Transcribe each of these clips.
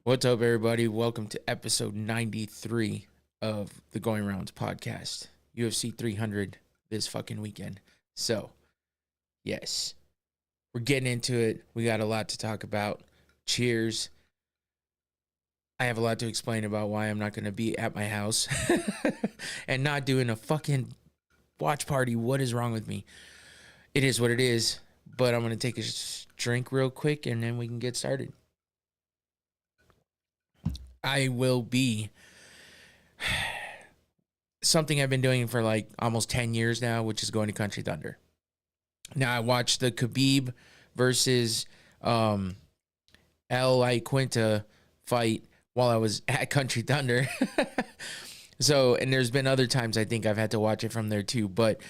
What's up, everybody? Welcome to episode 93 of the Going Rounds podcast. UFC 300 this fucking weekend. So, yes, we're getting into it. We got a lot to talk about. Cheers. I have a lot to explain about why I'm not going to be at my house and not doing a fucking watch party. What is wrong with me? It is what it is, but I'm going to take a drink real quick and then we can get started. I will be something I've been doing for like almost 10 years now, which is going to Country Thunder. Now, I watched the Khabib versus L.I. Quinta fight while I was at Country Thunder. So, and there's been other times I think I've had to watch it from there too. But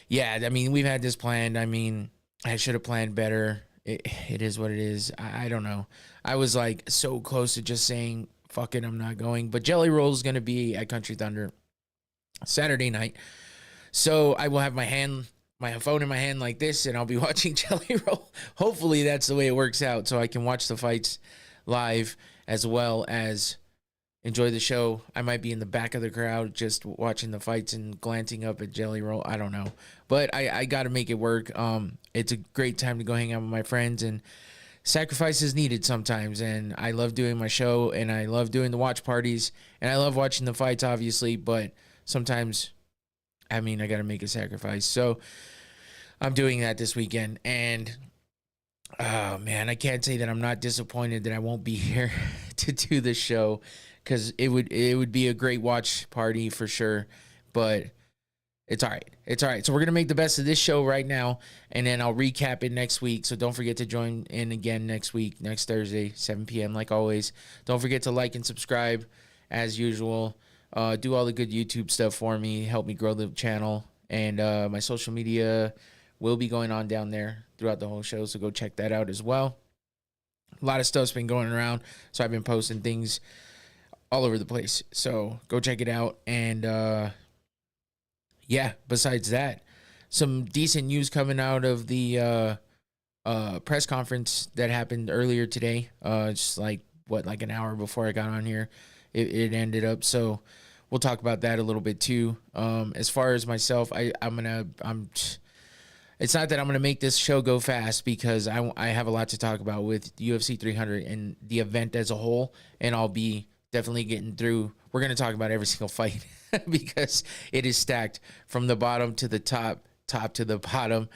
yeah, I mean, we've had this planned. I mean, I should have planned better. It is what it is. I don't know. I was like so close to just saying, fuck it, I'm not going. But Jelly Roll is going to be at Country Thunder Saturday night. So I will have my phone in my hand like this, and I'll be watching Jelly Roll. Hopefully that's the way it works out, so I can watch the fights live as well as enjoy the show. I might be in the back of the crowd just watching the fights and glancing up at Jelly Roll. I don't know. But I got to make it work. It's a great time to go hang out with my friends, and sacrifice is needed sometimes. And I love doing my show, and I love doing the watch parties, and I love watching the fights, obviously. But sometimes, I mean, I got to make a sacrifice. So I'm doing that this weekend. And, oh, man, I can't say that I'm not disappointed that I won't be here to do the show, because it would be a great watch party for sure. But it's all right. It's all right. So we're going to make the best of this show right now, and then I'll recap it next week. So don't forget to join in again next week, next Thursday, 7 p.m. like always. Don't forget to like and subscribe as usual. Do all the good YouTube stuff for me. Help me grow the channel. And my social media will be going on down there throughout the whole show, so go check that out as well. A lot of stuff's been going around, so I've been posting things all over the place. So go check it out. And yeah, besides that, some decent news coming out of the press conference that happened earlier today. Just like an hour before I got on here, it ended up. So we'll talk about that a little bit too. As far as myself, it's not that I'm gonna make this show go fast, because I have a lot to talk about with UFC 300 and the event as a whole, and I'll be definitely getting through. We're going to talk about every single fight because it is stacked from the bottom to the top to the bottom.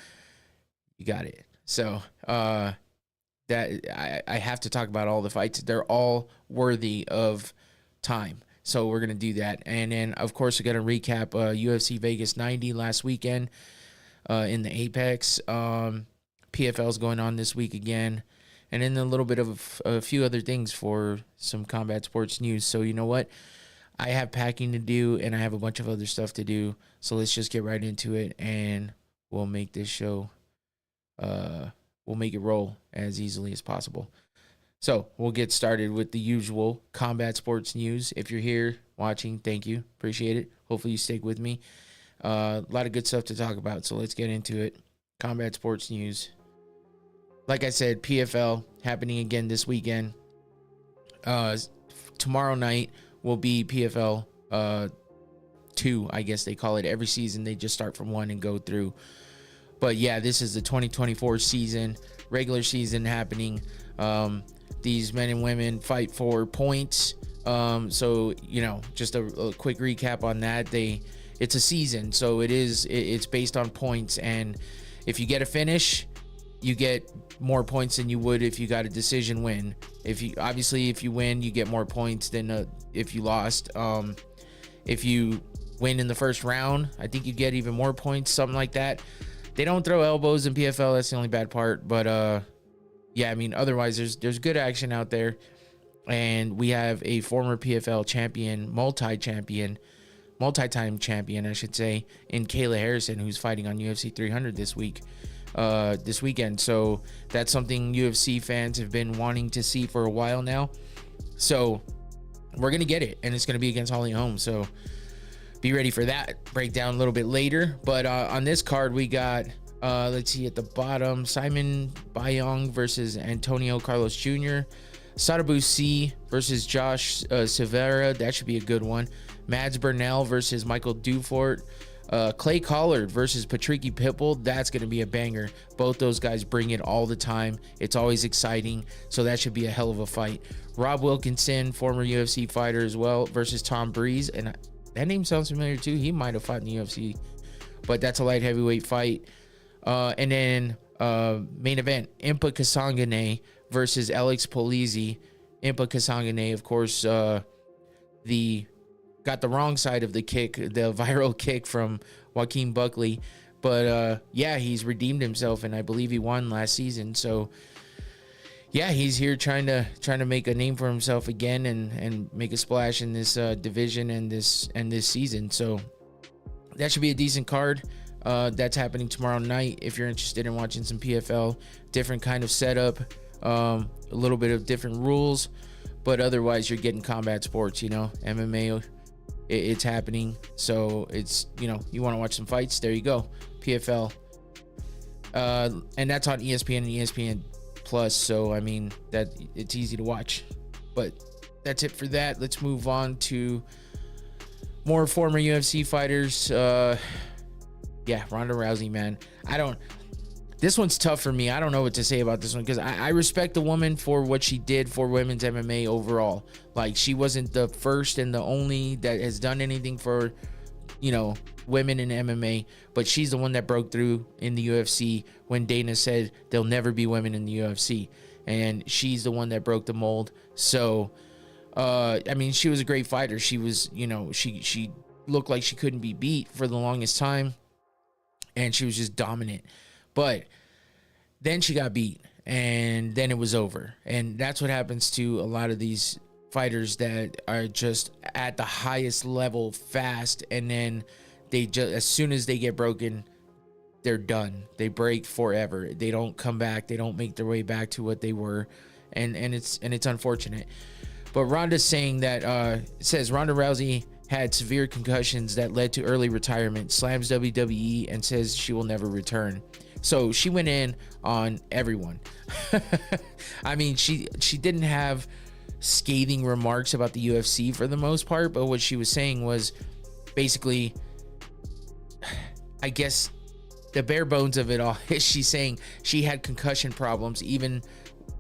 You got it. So that I have to talk about all the fights. They're all worthy of time. So we're going to do that. And then, of course, we're going to recap UFC Vegas 90 last weekend in the Apex. PFL is going on this week again. And then a little bit of a few other things for some combat sports news. So you know what? I have packing to do, and I have a bunch of other stuff to do. So let's just get right into it, and we'll make this show, we'll make it roll as easily as possible. So we'll get started with the usual combat sports news. If you're here watching, thank you. Appreciate it. Hopefully you stick with me. A lot of good stuff to talk about, so let's get into it. Combat sports news. Like I said, PFL happening again this weekend. Tomorrow night will be PFL 2, I guess they call it. Every season they just start from 1 and go through. But yeah, this is the 2024 season, regular season happening. These men and women fight for points. So, you know, just a quick recap on that. It's a season, so it's based on points, and if you get a finish, you get more points than you would if you got a decision win. If you win, you get more points than if you lost. If you win in the first round, I think you get even more points, something like that. They don't throw elbows in PFL. That's the only bad part. But yeah, I mean, otherwise there's good action out there. And we have a former PFL champion, multi-time champion, I should say, in Kayla Harrison, who's fighting on UFC 300 this weekend. So that's something UFC fans have been wanting to see for a while now. So we're gonna get it, and it's gonna be against Holly Holm. So be ready for that breakdown a little bit later. But on this card, we got let's see, at the bottom, Simon Bayong versus Antonio Carlos Jr. Sadabu C versus Josh Severa. That should be a good one. Mads Burnell versus Michael Dufort. Clay Collard versus Patricky Pitbull. That's going to be a banger. Both those guys bring it all the time. It's always exciting. So that should be a hell of a fight. Rob Wilkinson, former UFC fighter as well, versus Tom Breeze. And that name sounds familiar too. He might have fought in the UFC. But that's a light heavyweight fight. And then main event, Impa Kasangane versus Alex Polizzi. Impa Kasangane, of course, got the wrong side of the kick, the viral kick from Joaquin Buckley. But yeah, he's redeemed himself, and I believe he won last season. So yeah, he's here trying to make a name for himself again and make a splash in this division and this season. So that should be a decent card. That's happening tomorrow night. If you're interested in watching some PFL, different kind of setup, a little bit of different rules, but otherwise you're getting combat sports, MMA. It's happening. So it's, you want to watch some fights, there you go. PFL. And that's on ESPN and ESPN Plus. So, I mean, that it's easy to watch. But that's it for that. Let's move on to more former UFC fighters. Yeah, Ronda Rousey, man. This one's tough for me. I don't know what to say about this one because I respect the woman for what she did for women's MMA overall. Like, she wasn't the first and the only that has done anything for, women in MMA, but she's the one that broke through in the UFC when Dana said there'll never be women in the UFC. And she's the one that broke the mold. So, I mean, she was a great fighter. She was, she looked like she couldn't be beat for the longest time. And she was just dominant. But then she got beat, and then it was over. And that's what happens to a lot of these fighters that are just at the highest level fast, and then they just, as soon as they get broken, they're done. They break forever. They don't come back. They don't make their way back to what they were, and it's unfortunate. But Ronda's saying that says Ronda Rousey had severe concussions that led to early retirement, slams WWE, and says she will never return. So she went in on everyone. I mean, she didn't have scathing remarks about the UFC for the most part, but what she was saying was basically, I guess the bare bones of it all is she's saying she had concussion problems even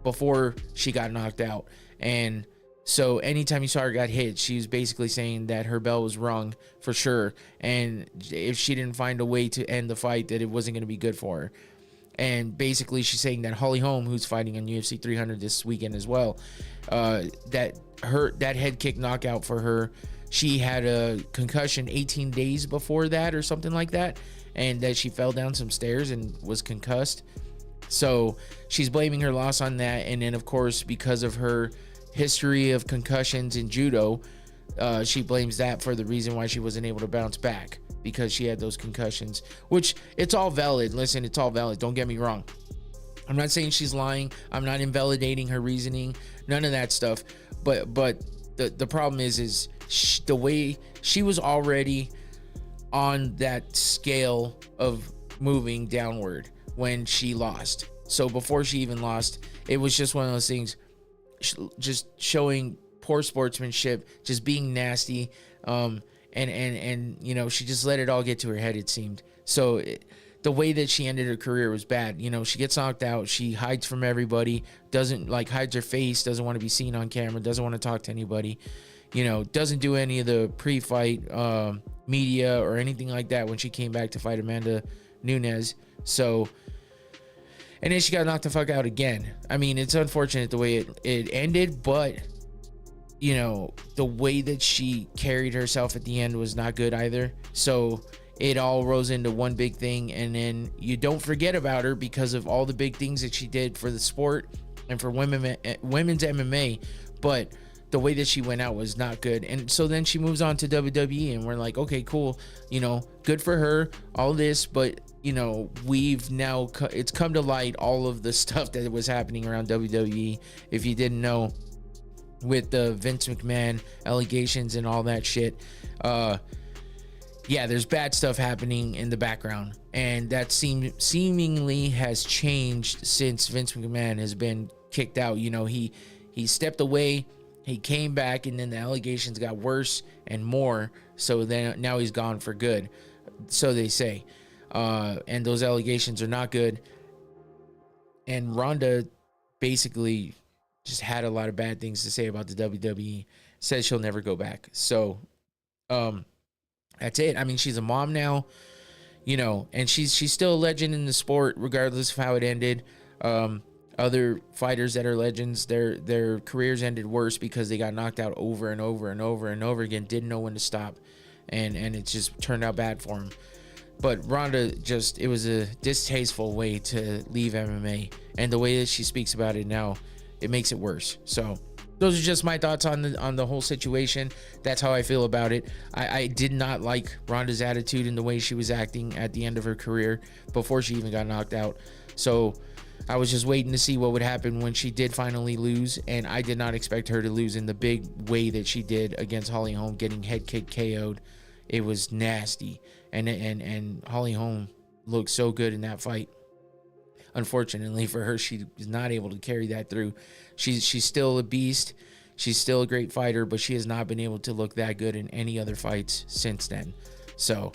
before she got knocked out. And so anytime you saw her got hit, she was basically saying that her bell was rung for sure. And if she didn't find a way to end the fight, that it wasn't going to be good for her. And basically she's saying that Holly Holm, who's fighting on UFC 300 this weekend as well, that head kick knockout for her, she had a concussion 18 days before that or something like that. And that she fell down some stairs and was concussed. So she's blaming her loss on that. And then, of course, because of her history of concussions in judo, she blames that for the reason why she wasn't able to bounce back, because she had those concussions, which it's all valid. Listen, it's all valid. Don't get me wrong. I'm not saying she's lying. I'm not invalidating her reasoning, none of that stuff. But the problem is the way she was already on that scale of moving downward when she lost. So before she even lost, it was just one of those things, just showing poor sportsmanship, just being nasty, and she just let it all get to her head, it seemed. So the way that she ended her career was bad. She gets knocked out, she hides from everybody, hides her face, doesn't want to be seen on camera, doesn't want to talk to anybody, doesn't do any of the pre-fight media or anything like that when she came back to fight Amanda Nunes. So, and then she got knocked the fuck out again. I mean, it's unfortunate the way it ended, but the way that she carried herself at the end was not good either. So it all rose into one big thing, and then you don't forget about her because of all the big things that she did for the sport and for women's MMA, but the way that she went out was not good. And so then she moves on to WWE, and we're like, okay, cool, good for her, all this, but we've now it's come to light all of the stuff that was happening around WWE. If you didn't know, with the Vince McMahon allegations and all that shit, there's bad stuff happening in the background, and that seemingly has changed since Vince McMahon has been kicked out. He stepped away, he came back, and then the allegations got worse and more. So then now he's gone for good. So they say. And those allegations are not good. And Ronda basically just had a lot of bad things to say about the WWE. Says she'll never go back. So that's it. I mean, she's a mom now, you know, and she's still a legend in the sport, regardless of how it ended. Other fighters that are legends, their careers ended worse because they got knocked out over and over and over and over again, didn't know when to stop, and it just turned out bad for them. But Ronda, it was a distasteful way to leave MMA, and the way that she speaks about it now, it makes it worse. So those are just my thoughts on the whole situation. That's how I feel about it. I did not like Ronda's attitude and the way she was acting at the end of her career before she even got knocked out. So I was just waiting to see what would happen when she did finally lose, and I did not expect her to lose in the big way that she did against Holly Holm, getting head kick KO'd. It was nasty, and Holly Holm looked so good in that fight. Unfortunately for her, she is not able to carry that through. She's still a beast. She's still a great fighter, but she has not been able to look that good in any other fights since then. So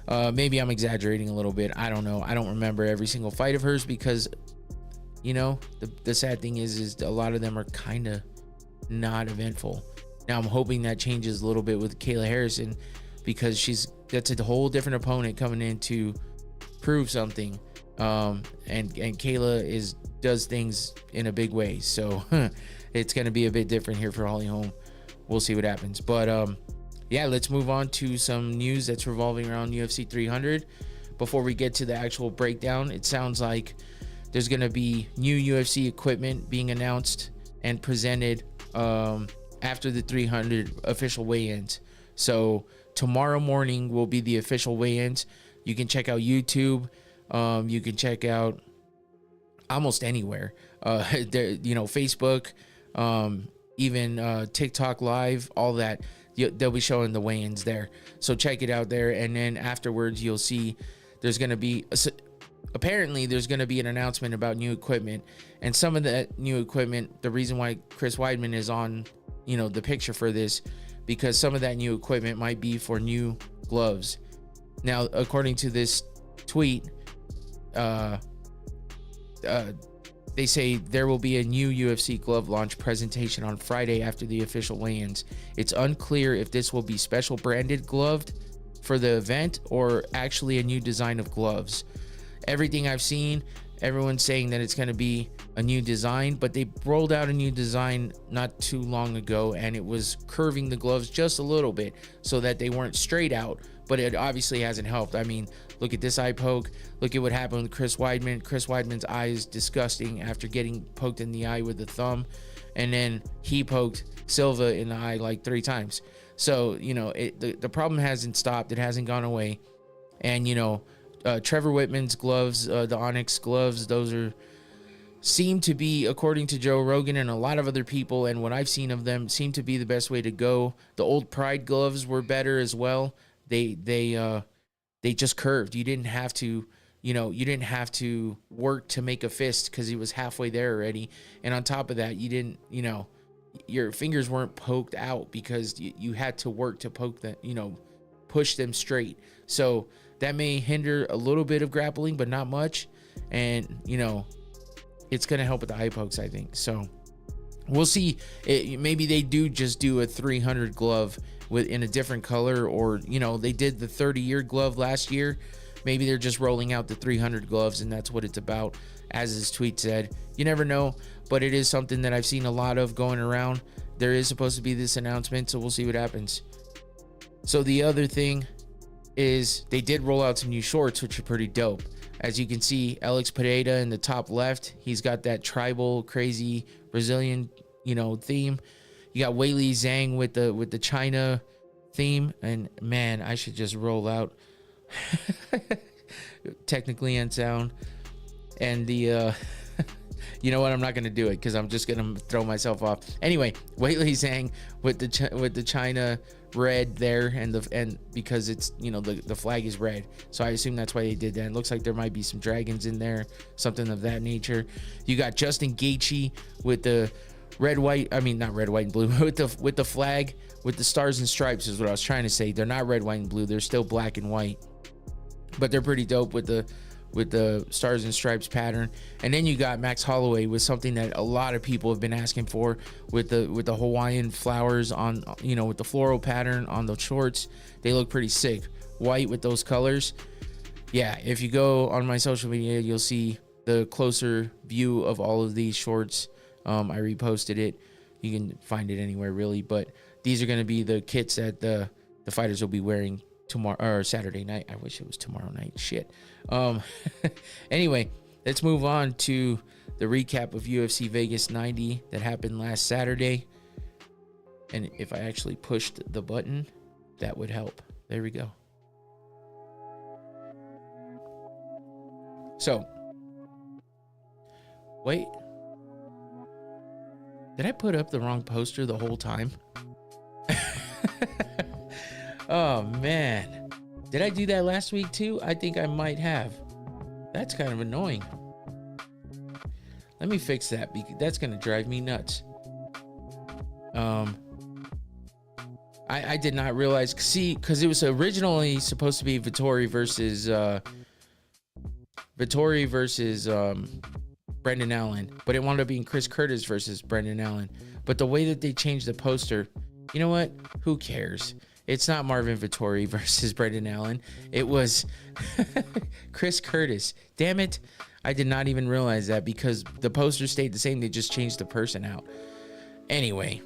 maybe I'm exaggerating a little bit. I don't know. I don't remember every single fight of hers because, you know, the sad thing is a lot of them are kind of not eventful. Now I'm hoping that changes a little bit with Kayla Harrison, because that's a whole different opponent coming in to prove something. And Kayla does things in a big way, so it's going to be a bit different here for Holly Holm. We'll see what happens. But yeah, let's move on to some news that's revolving around UFC 300. Before we get to the actual breakdown, it sounds like there's going to be new UFC equipment being announced and presented after the 300 official weigh-ins. So tomorrow morning will be the official weigh-ins. You can check out YouTube. You can check out almost anywhere. Facebook, even TikTok Live, all that. They'll be showing the weigh-ins there. So check it out there. And then afterwards, you'll see there's going to be, apparently there's going to be an announcement about new equipment. And some of that new equipment, the reason why Chris Weidman is on, the picture for this, because some of that new equipment might be for new gloves. Now, according to this tweet, they say there will be a new UFC glove launch presentation on Friday after the official weigh-ins. It's unclear if this will be special branded gloved for the event or actually a new design of gloves. Everything I've seen, everyone's saying that it's going to be a new design, but they rolled out a new design not too long ago, and it was curving the gloves just a little bit so that they weren't straight out, but it obviously hasn't helped. I mean, look at this eye poke. Look at what happened with Chris Weidman. Chris Weidman's eye is disgusting after getting poked in the eye with the thumb, and then he poked Silva in the eye like 3 times. So, the problem hasn't stopped. It hasn't gone away. And, Trevor Whitman's gloves, the Onyx gloves, those seem to be, according to Joe Rogan and a lot of other people, and what I've seen of them, seem to be the best way to go. The old Pride gloves were better as well. They just curved. You didn't have to, work to make a fist because he was halfway there already. And on top of that, you didn't, your fingers weren't poked out because you had to work to poke them, push them straight. So that may hinder a little bit of grappling, but not much. And, it's going to help with the eye pokes, I think. So we'll see. Maybe they just do a 300 glove in a different color, or, they did the 30-year glove last year. Maybe they're just rolling out the 300 gloves, and that's what it's about, as his tweet said. You never know, but it is something that I've seen a lot of going around. There is supposed to be this announcement, so we'll see what happens. So the other thing is they did roll out some new shorts, which are pretty dope. As you can see, Alex Pereira in the top left, he's got that tribal, crazy Brazilian, theme. You got Weili Zhang with the China theme, and man, I should just roll out technically unsound. And the you know what, I'm not gonna do it because I'm just gonna throw myself off. Anyway, Weili Zhang with the China red there, and because it's, the flag is red, so I assume that's why they did that. It looks like there might be some dragons in there, something of that nature. You got Justin Gaethje with the red, white. I mean, not red, white, and blue. with the flag, with the stars and stripes is what I was trying to say. They're not red, white, and blue. They're still black and white, but they're pretty dope with the stars and stripes pattern. And then you got Max Holloway with something that a lot of people have been asking for, with the Hawaiian flowers on, you know, with the floral pattern on the shorts. They look pretty sick. White with those colors. Yeah, if you go on my social media, you'll see the closer view of all of these shorts. I reposted it. You can find it anywhere really, but these are going to be the kits that the fighters will be wearing tomorrow or Saturday night. I wish it was tomorrow night. Shit. Anyway, let's move on to the recap of UFC Vegas 90 that happened last Saturday. And if I actually pushed the button, that would help. There we go. So, wait. Did I put up the wrong poster the whole time? Oh, man. Did I do that last week too? I think I might have. That's kind of annoying. Let me fix that because that's going to drive me nuts. I did not realize, see, because it was originally supposed to be Vettori versus Brendan Allen, but it wound up being Chris Curtis versus Brendan Allen. But the way that they changed the poster, you know what? Who cares? It's not Marvin Vettori versus Brendan Allen. It was Chris Curtis. Damn it. I did not even realize that because the poster stayed the same. They just changed the person out. Anyway,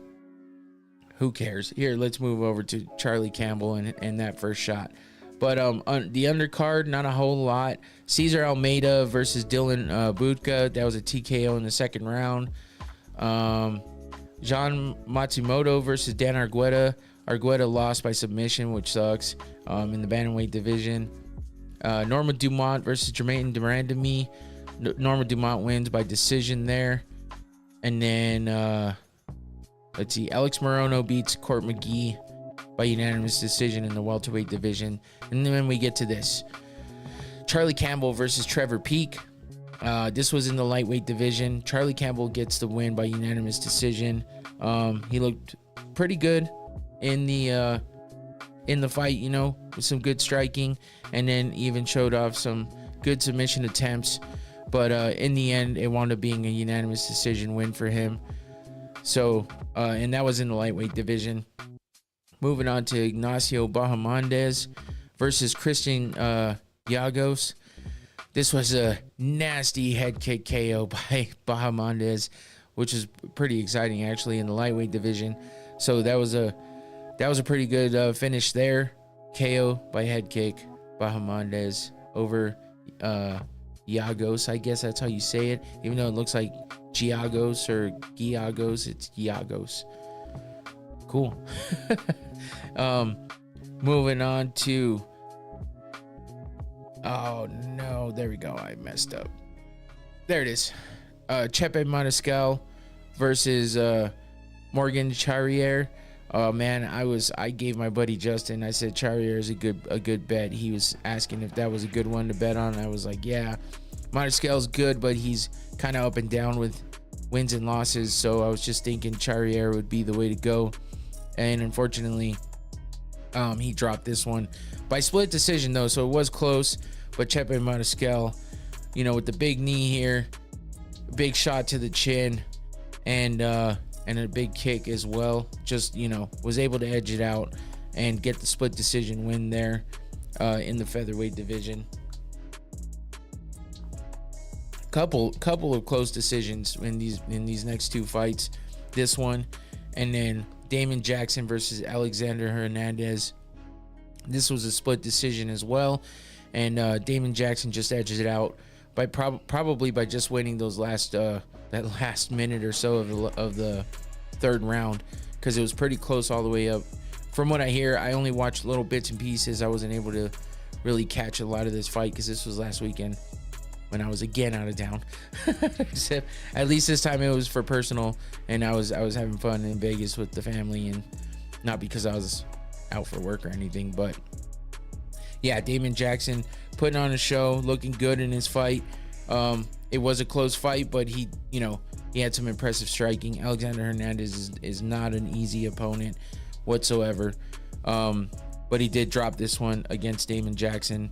who cares? Here, let's move over to Charlie Campbell and that first shot. But on the undercard, not a whole lot. Cesar Almeida versus Dylan Budka. That was a TKO in the second round. John Matsumoto versus Dan Argueta. Argueta lost by submission, which sucks, in the bantamweight division. Norma Dumont versus Jermaine Durandamy. Norma Dumont wins by decision there. And then, let's see, Alex Morono beats Court McGee by unanimous decision in the welterweight division. And then we get to this. Charlie Campbell versus Trevor Peek. This was in the lightweight division. Charlie Campbell gets the win by unanimous decision. He looked pretty good in the fight, you know, with some good striking, and then even showed off some good submission attempts. But in the end, it wound up being a unanimous decision win for him. So, and that was in the lightweight division. Moving on to Ignacio Bahamondes versus Christian Yagos. This was a nasty head kick KO by Bahamondes, which is pretty exciting actually in the lightweight division. So that was a pretty good finish there. KO by head kick, Bahamondes over Giagos. I guess that's how you say it. Even though it looks like Giagos or Giagos, it's Giagos. Cool. Moving on to, oh no, there we go. I messed up. There it is. Chepe Maniscal versus Morgan Charrier. Oh man, I gave my buddy Justin, I said Charrier is a good bet. He was asking if that was a good one to bet on. I was like, yeah. Maniscal's good, but he's kind of up and down with wins and losses. So I was just thinking Charrier would be the way to go. And unfortunately, he dropped this one by split decision though, so it was close. But Chepe Maniscal, you know, with the big knee here, big shot to the chin, and a big kick as well, just, you know, was able to edge it out and get the split decision win there in the featherweight division. Couple of close decisions in these next two fights. This one, and then Damon Jackson versus Alexander Hernandez. This was a split decision as well, and Damon Jackson just edges it out by probably by just winning those that last minute or so of the third round, because it was pretty close all the way up. From what I hear, I only watched little bits and pieces. I wasn't able to really catch a lot of this fight because this was last weekend when I was again out of town. Except at least this time it was for personal, and I was having fun in Vegas with the family, and not because I was out for work or anything. But yeah, Damon Jackson putting on a show, looking good in his fight. It was a close fight, but he, you know, He had some impressive striking. Alexander Hernandez is not an easy opponent whatsoever. But he did drop this one against Damon Jackson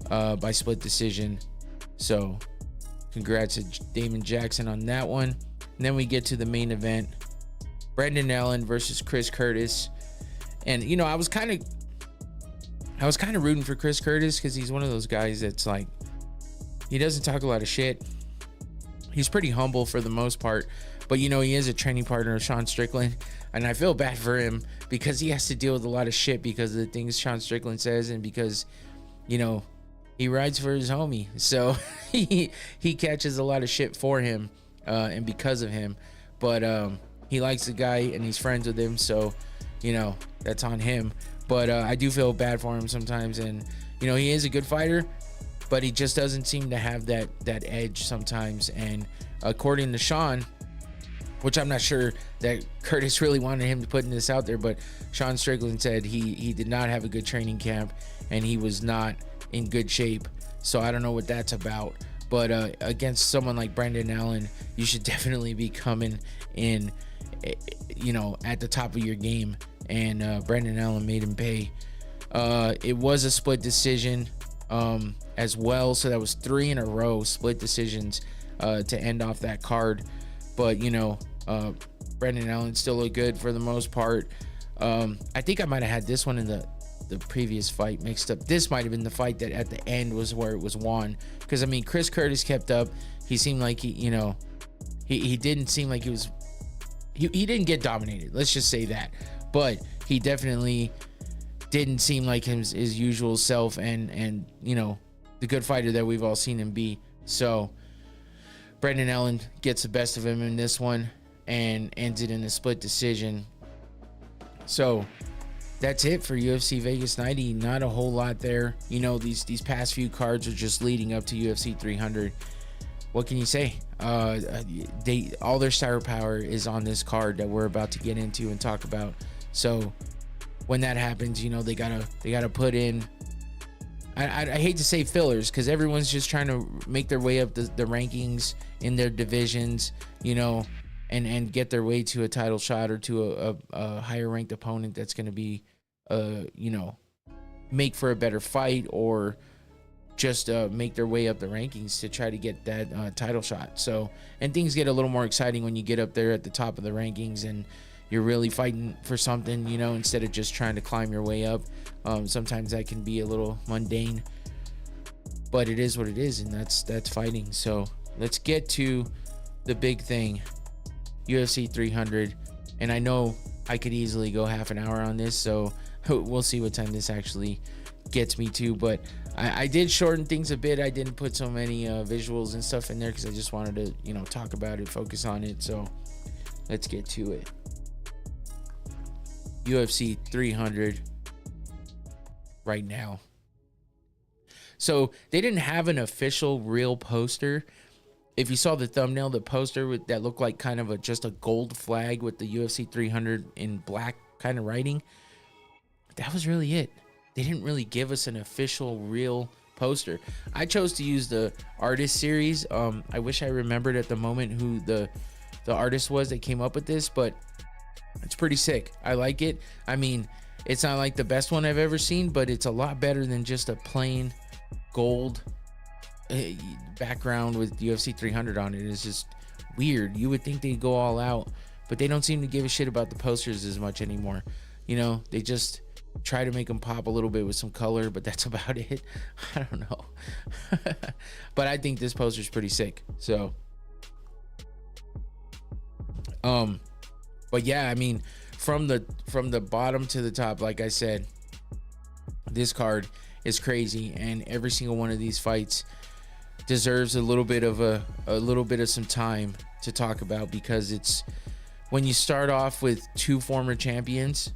by split decision. So congrats to Damon Jackson on that one. And then we get to the main event, Brendan Allen versus Chris Curtis. And you know, I was kind of rooting for Chris Curtis because he's one of those guys that's like, he doesn't talk a lot of shit. He's pretty humble for the most part, but you know, he is a training partner of Sean Strickland, and I feel bad for him because he has to deal with a lot of shit because of the things Sean Strickland says, and because, you know, he rides for his homie, so he catches a lot of shit for him and because of him. But he likes the guy and he's friends with him, so you know, that's on him. But I do feel bad for him sometimes, and you know, he is a good fighter, but he just doesn't seem to have that edge sometimes. And according to Sean, which I'm not sure that Curtis really wanted him to put this out there, but Sean Strickland said he did not have a good training camp and he was not in good shape. So I don't know what that's about. But against someone like Brendan Allen, you should definitely be coming in, you know, at the top of your game. And Brendan Allen made him pay. It was a split decision as well, so that was 3 in a row split decisions to end off that card. But you know, Brendan Allen still looked good for the most part. I think I might have had this one in the previous fight mixed up. This might have been the fight that at the end was where it was won, because I mean, Chris Curtis kept up. He seemed like he didn't seem like he didn't get dominated, let's just say that, but he definitely didn't seem like his usual self, and you know, the good fighter that we've all seen him be. So Brendan Allen gets the best of him in this one and ends it in a split decision. So that's it for UFC Vegas 90. Not a whole lot there. You know, these past few cards are just leading up to UFC 300. What can you say? All their star power is on this card that we're about to get into and talk about. So when that happens, you know, they gotta put in, I hate to say fillers, because everyone's just trying to make their way up the rankings in their divisions, you know, and get their way to a title shot or to a higher ranked opponent that's going to be, you know, make for a better fight, or just make their way up the rankings to try to get that title shot. So, and things get a little more exciting when you get up there at the top of the rankings and you're really fighting for something, you know, instead of just trying to climb your way up. Sometimes that can be a little mundane, but it is what it is, and that's fighting. So let's get to the big thing, UFC 300. And I know I could easily go half an hour on this, so we'll see what time this actually gets me to. But I did shorten things a bit. I didn't put so many visuals and stuff in there because I just wanted to, you know, talk about it, focus on it. So let's get to it. UFC 300 right now. So they didn't have an official real poster. If you saw the thumbnail, the poster that looked like kind of just a gold flag with the UFC 300 in black kind of writing, that was really it. They didn't really give us an official real poster. I chose to use the artist series. I wish I remembered at the moment who the artist was that came up with this, but it's pretty sick. I like it. I mean, it's not like the best one I've ever seen, but it's a lot better than just a plain gold background with UFC 300 on it. It's just weird. You would think they'd go all out, but they don't seem to give a shit about the posters as much anymore. You know, they just try to make them pop a little bit with some color, but that's about it. I don't know. But I think this poster's pretty sick. So but yeah, I mean, from the bottom to the top, like I said, this card is crazy, and every single one of these fights deserves a little bit of some time to talk about, because it's, when you start off with two former champions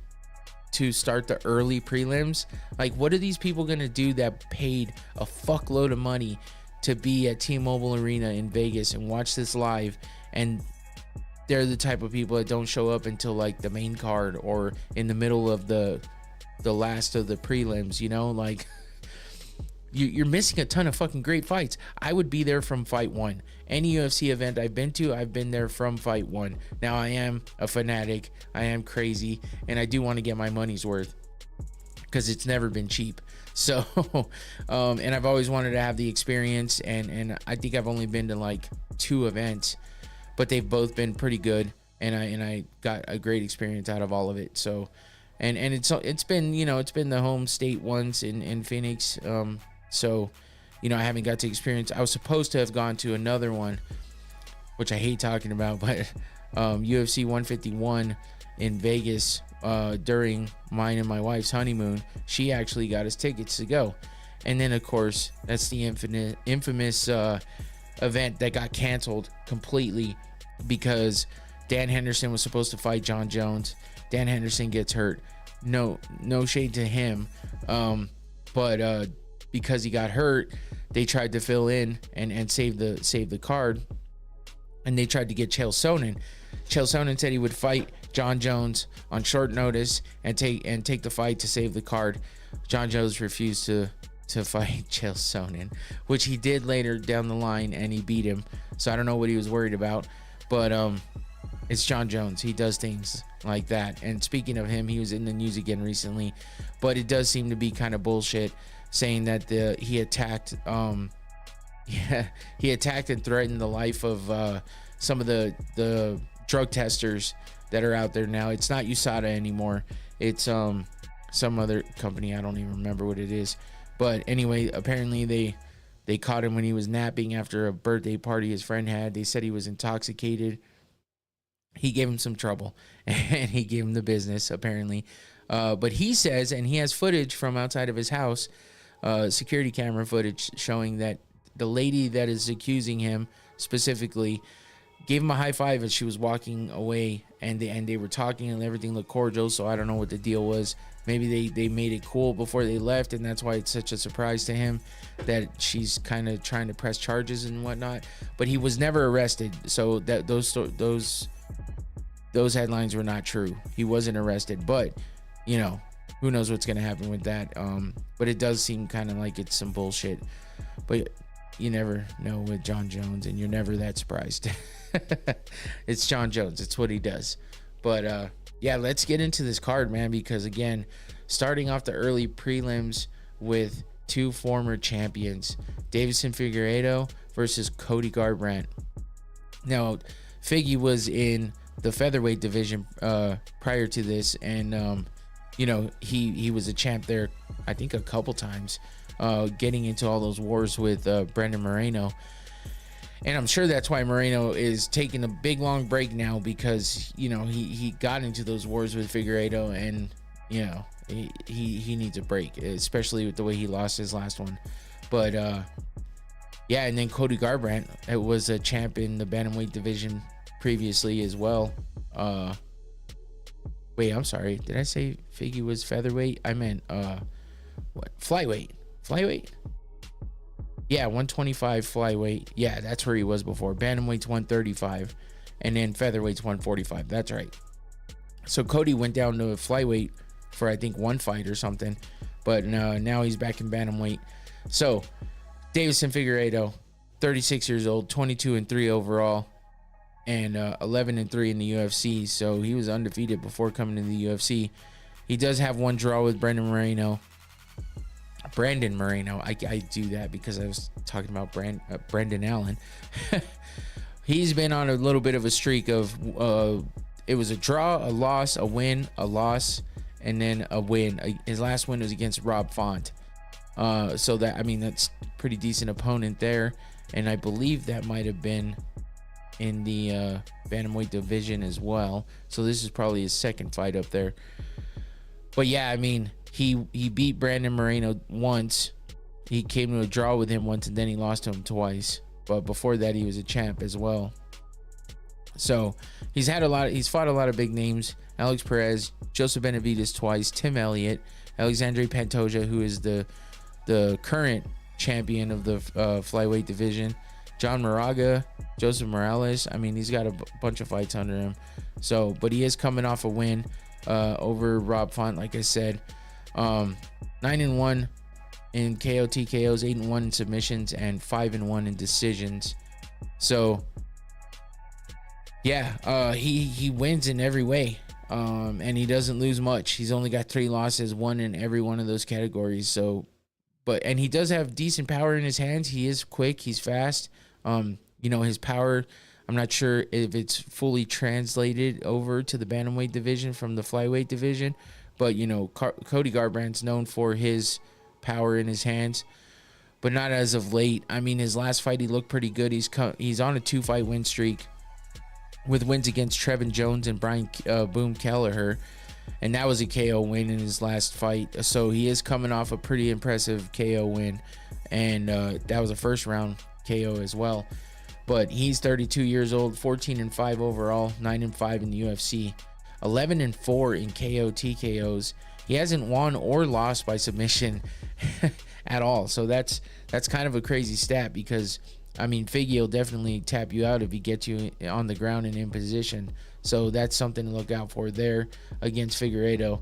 to start the early prelims, like, what are these people gonna do that paid a fuckload of money to be at T-Mobile Arena in Vegas and watch this live, and they're the type of people that don't show up until like the main card or in the middle of the last of the prelims, you know? Like, you're missing a ton of fucking great fights. I would be there from fight one. Any UFC event I've been to, I've been there from fight one. Now, I am a fanatic, I am crazy, and I do want to get my money's worth because it's never been cheap. So and I've always wanted to have the experience, and I think I've only been to like 2 events, but they've both been pretty good, and I got a great experience out of all of it. So and it's been, you know, it's been the home state once in Phoenix. So, you know, I haven't got to experience. I was supposed to have gone to another one, which I hate talking about, but UFC 151 in Vegas during mine and my wife's honeymoon. She actually got us tickets to go. And then, of course, that's the infamous event that got canceled completely because Dan Henderson was supposed to fight John Jones. Dan Henderson gets hurt. No shade to him. But because he got hurt, they tried to fill in and save the card. And they tried to get Chael Sonnen. Chael Sonnen said he would fight John Jones on short notice and take the fight to save the card. John Jones refused to fight Chael Sonnen, which he did later down the line, and he beat him. So I don't know what he was worried about, but it's John Jones. He does things like that. And speaking of him, he was in the news again recently, but it does seem to be kind of bullshit, saying that he attacked he attacked and threatened the life of some of the drug testers that are out there now. It's not USADA anymore. It's some other company. I don't even remember what it is. But anyway, apparently they caught him when he was napping after a birthday party his friend had. They said he was intoxicated. He gave him some trouble, and he gave him the business, apparently. But he says, and he has footage from outside of his house, security camera footage showing that the lady that is accusing him specifically gave him a high five as she was walking away, and they were talking and everything looked cordial. So I don't know what the deal was. Maybe they made it cool before they left, and that's why it's such a surprise to him that she's kind of trying to press charges and whatnot. But he was never arrested, so that those headlines were not true. He wasn't arrested, but you know, who knows what's gonna happen with that. But it does seem kind of like it's some bullshit. But you never know with John Jones, and you're never that surprised. It's John Jones. It's what he does. But yeah, let's get into this card, man, because again, starting off the early prelims with 2 former champions, Deiveson Figueiredo versus Cody Garbrandt. Now, Figgy was in the featherweight division prior to this, and you know, he was a champ there, I think, a couple times, getting into all those wars with Brandon Moreno. And I'm sure that's why Moreno is taking a big long break now, because you know he got into those wars with Figueiredo, and you know he needs a break, especially with the way he lost his last one. But yeah, and then Cody Garbrandt, it was a champ in the bantamweight division previously as well. Wait, I'm sorry, did I say Figgy was featherweight? I meant what, flyweight? Yeah, 125 flyweight. Yeah, that's where he was before. Bantamweight's 135, and then featherweight's 145. That's right. So Cody went down to flyweight for, I think, 1 fight or something, but now he's back in bantamweight. So Deiveson Figueiredo, 36 years old, 22-3 overall, and 11-3 in the UFC. So he was undefeated before coming to the UFC. He does have 1 draw with Brandon Moreno. I do that because I was talking about Brandon Allen. He's been on a little bit of a streak of it was a draw, a loss, a win, a loss, and then a win. His last win was against Rob Font. So that, I mean, that's pretty decent opponent there, and I believe that might have been in the bantamweight division as well. So this is probably his second fight up there. But yeah, I mean, he beat Brandon Moreno once. He came to a draw with him once, and then he lost to him twice. But before that, he was a champ as well. So he's fought a lot of big names: Alex Perez, Joseph Benavidez twice, Tim Elliott, Alexandre Pantoja, who is the current champion of the flyweight division, John Moraga, Joseph Morales. I mean, he's got a bunch of fights under him. So, but he is coming off a win over Rob Font, like I said. 9-1 in KO TKOs, 8-1 in submissions, and 5-1 in decisions. So yeah, he wins in every way, and he doesn't lose much. He's only got 3 losses, 1 in every one of those categories. So, and he does have decent power in his hands. He is quick, he's fast. His power, I'm not sure if it's fully translated over to the bantamweight division from the flyweight division, but Cody Garbrandt's known for his power in his hands, but not as of late. I mean, his last fight he looked pretty good. He's on a 2-fight win streak with wins against Trevin Jones and Brian Boom Kelleher, and that was a KO win in his last fight. So he is coming off a pretty impressive KO win, and that was a first round KO as well. But he's 32 years old, 14-5 overall, 9-5 in the UFC, 11-4 in KO TKOs. He hasn't won or lost by submission at all. So that's kind of a crazy stat, because I mean, Figgy will definitely tap you out if he gets you on the ground and in position. So that's something to look out for there against Figueiredo.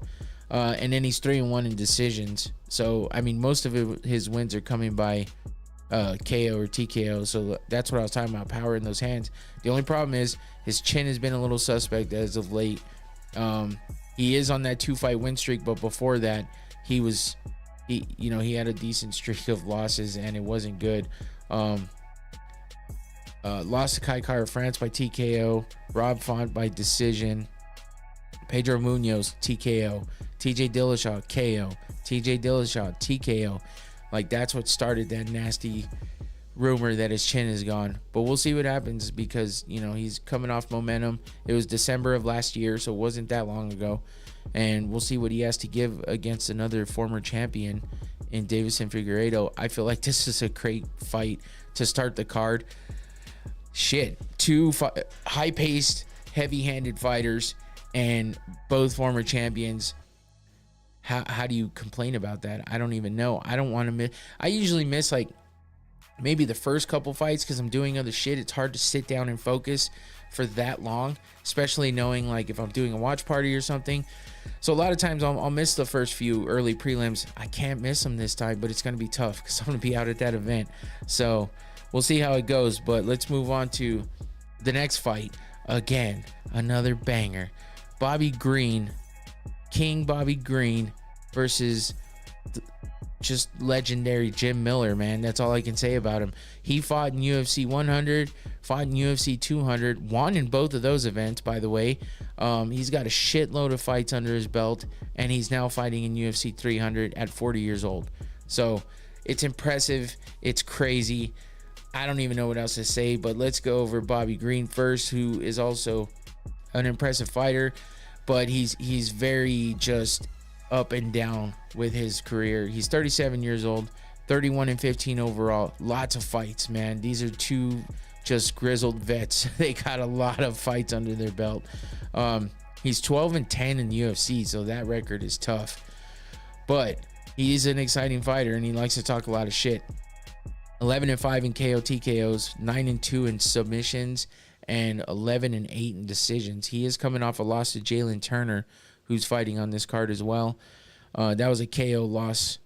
And then he's 3-1 in decisions. So I mean, most of his wins are coming by KO or TKO. So that's what I was talking about, power in those hands. The only problem is his chin has been a little suspect as of late. He is on that 2-fight win streak, but before that he had a decent streak of losses and it wasn't good. Lost to Kai Kara France by TKO, Rob Font by decision, Pedro Munoz TKO, TJ Dillashaw KO, TJ Dillashaw TKO. Like, that's what started that nasty rumor that his chin is gone. But we'll see what happens, because he's coming off momentum. It was December of last year, so it wasn't that long ago, and we'll see what he has to give against another former champion in Deiveson Figueiredo. I feel like this is a great fight to start the card. Shit, 2 high-paced, heavy-handed fighters, and both former champions. How do you complain about that? I don't even know. I don't want to miss. I usually miss like maybe the first couple fights because I'm doing other shit. It's hard to sit down and focus for that long, especially knowing like if I'm doing a watch party or something. So a lot of times I'll miss the first few early prelims. I can't miss them this time, but it's going to be tough because I'm going to be out at that event. So we'll see how it goes, but let's move on to the next fight. Again, another banger. Bobby Green, King Bobby Green versus just legendary Jim Miller, man. That's all I can say about him. He fought in UFC 100, fought in UFC 200, won in both of those events, by the way. He's got a shitload of fights under his belt, and he's now fighting in UFC 300 at 40 years old. So it's impressive. It's crazy. I don't even know what else to say, but let's go over Bobby Green first, who is also an impressive fighter, but he's very just up and down with his career. He's 37 years old, 31-15 overall. Lots of fights, man. These are two just grizzled vets. They got a lot of fights under their belt. He's 12-10 in the UFC, so that record is tough. But he's an exciting fighter, and he likes to talk a lot of shit. 11-5 in KO TKOs, 9-2 in submissions, and 11-8 in decisions. He is coming off a loss to Jalen Turner, who's fighting on this card as well. That was a KO loss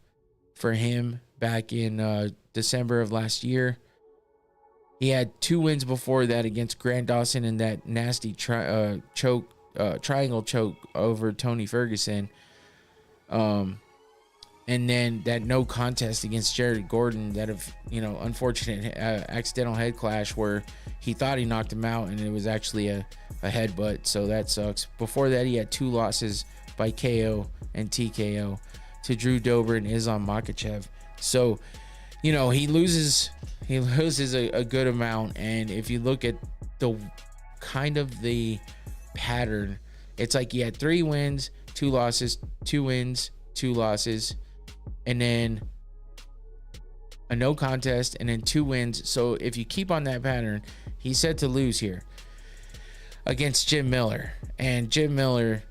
for him back in December of last year. He had 2 wins before that against Grant Dawson in that nasty triangle choke over Tony Ferguson. And then that no contest against Jared Gordon, that unfortunate accidental head clash where he thought he knocked him out and it was actually a headbutt. So that sucks. Before that, he had 2 losses by KO and TKO to Drew Dober and Islam Makhachev. So, he loses a good amount. And if you look at the kind of the pattern, it's like he had 3 wins, 2 losses, 2 wins, 2 losses, and then a no contest, and then 2 wins. So if you keep on that pattern, he's set to lose here against Jim Miller. And Jim Miller,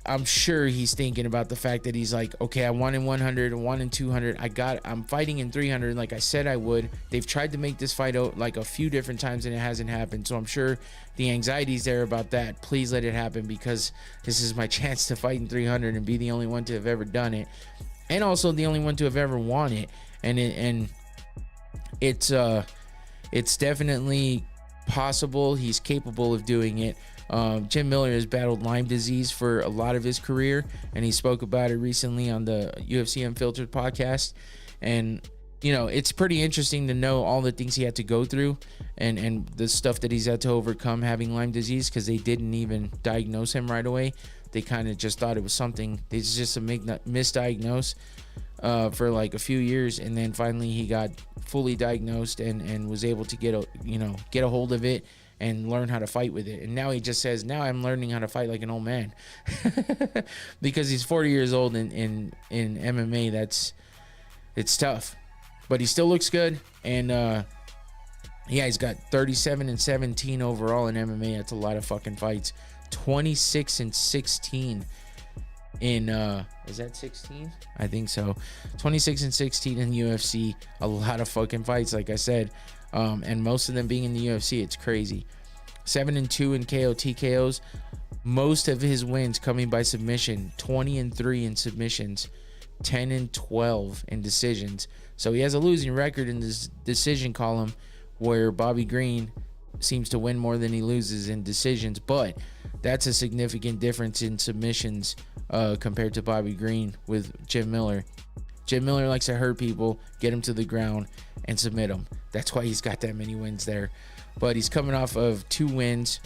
I'm sure he's thinking about the fact that he's like, okay, I won in 100, I won in 200, I'm fighting in 300 like I said I would. They've tried to make this fight out like a few different times and it hasn't happened. So I'm sure the anxiety's there about that. Please let it happen, because this is my chance to fight in 300 and be the only one to have ever done it. and also the only one to have ever won it. And it's definitely possible. He's capable of doing it. Jim Miller has battled Lyme disease for a lot of his career, and he spoke about it recently on the UFC Unfiltered podcast. And you know, it's pretty interesting to know all the things he had to go through and the stuff that he's had to overcome having Lyme disease, because they didn't even diagnose him right away. They kind of just thought it was something, it's just a misdiagnose for like a few years, and then finally he got fully diagnosed and was able to get a hold of it and learn how to fight with it. And now he just says, now I'm learning how to fight like an old man. Because he's 40 years old in MMA. It's tough, but he still looks good. And yeah, he's got 37-17 overall in MMA. That's a lot of fucking fights. 26-16 in is that 16? I think so. 26-16 in UFC. A lot of fucking fights, like I said, and most of them being in the UFC. It's crazy. 7-2 in KO TKOs. Most of his wins coming by submission. 20-3 in submissions. 10-12 in decisions. So he has a losing record in this decision column, where Bobby Green seems to win more than he loses in decisions, but that's a significant difference in submissions compared to Bobby Green with Jim Miller. Jim Miller likes to hurt people, get them to the ground, and submit them. That's why he's got that many wins there. But he's coming off of 2 wins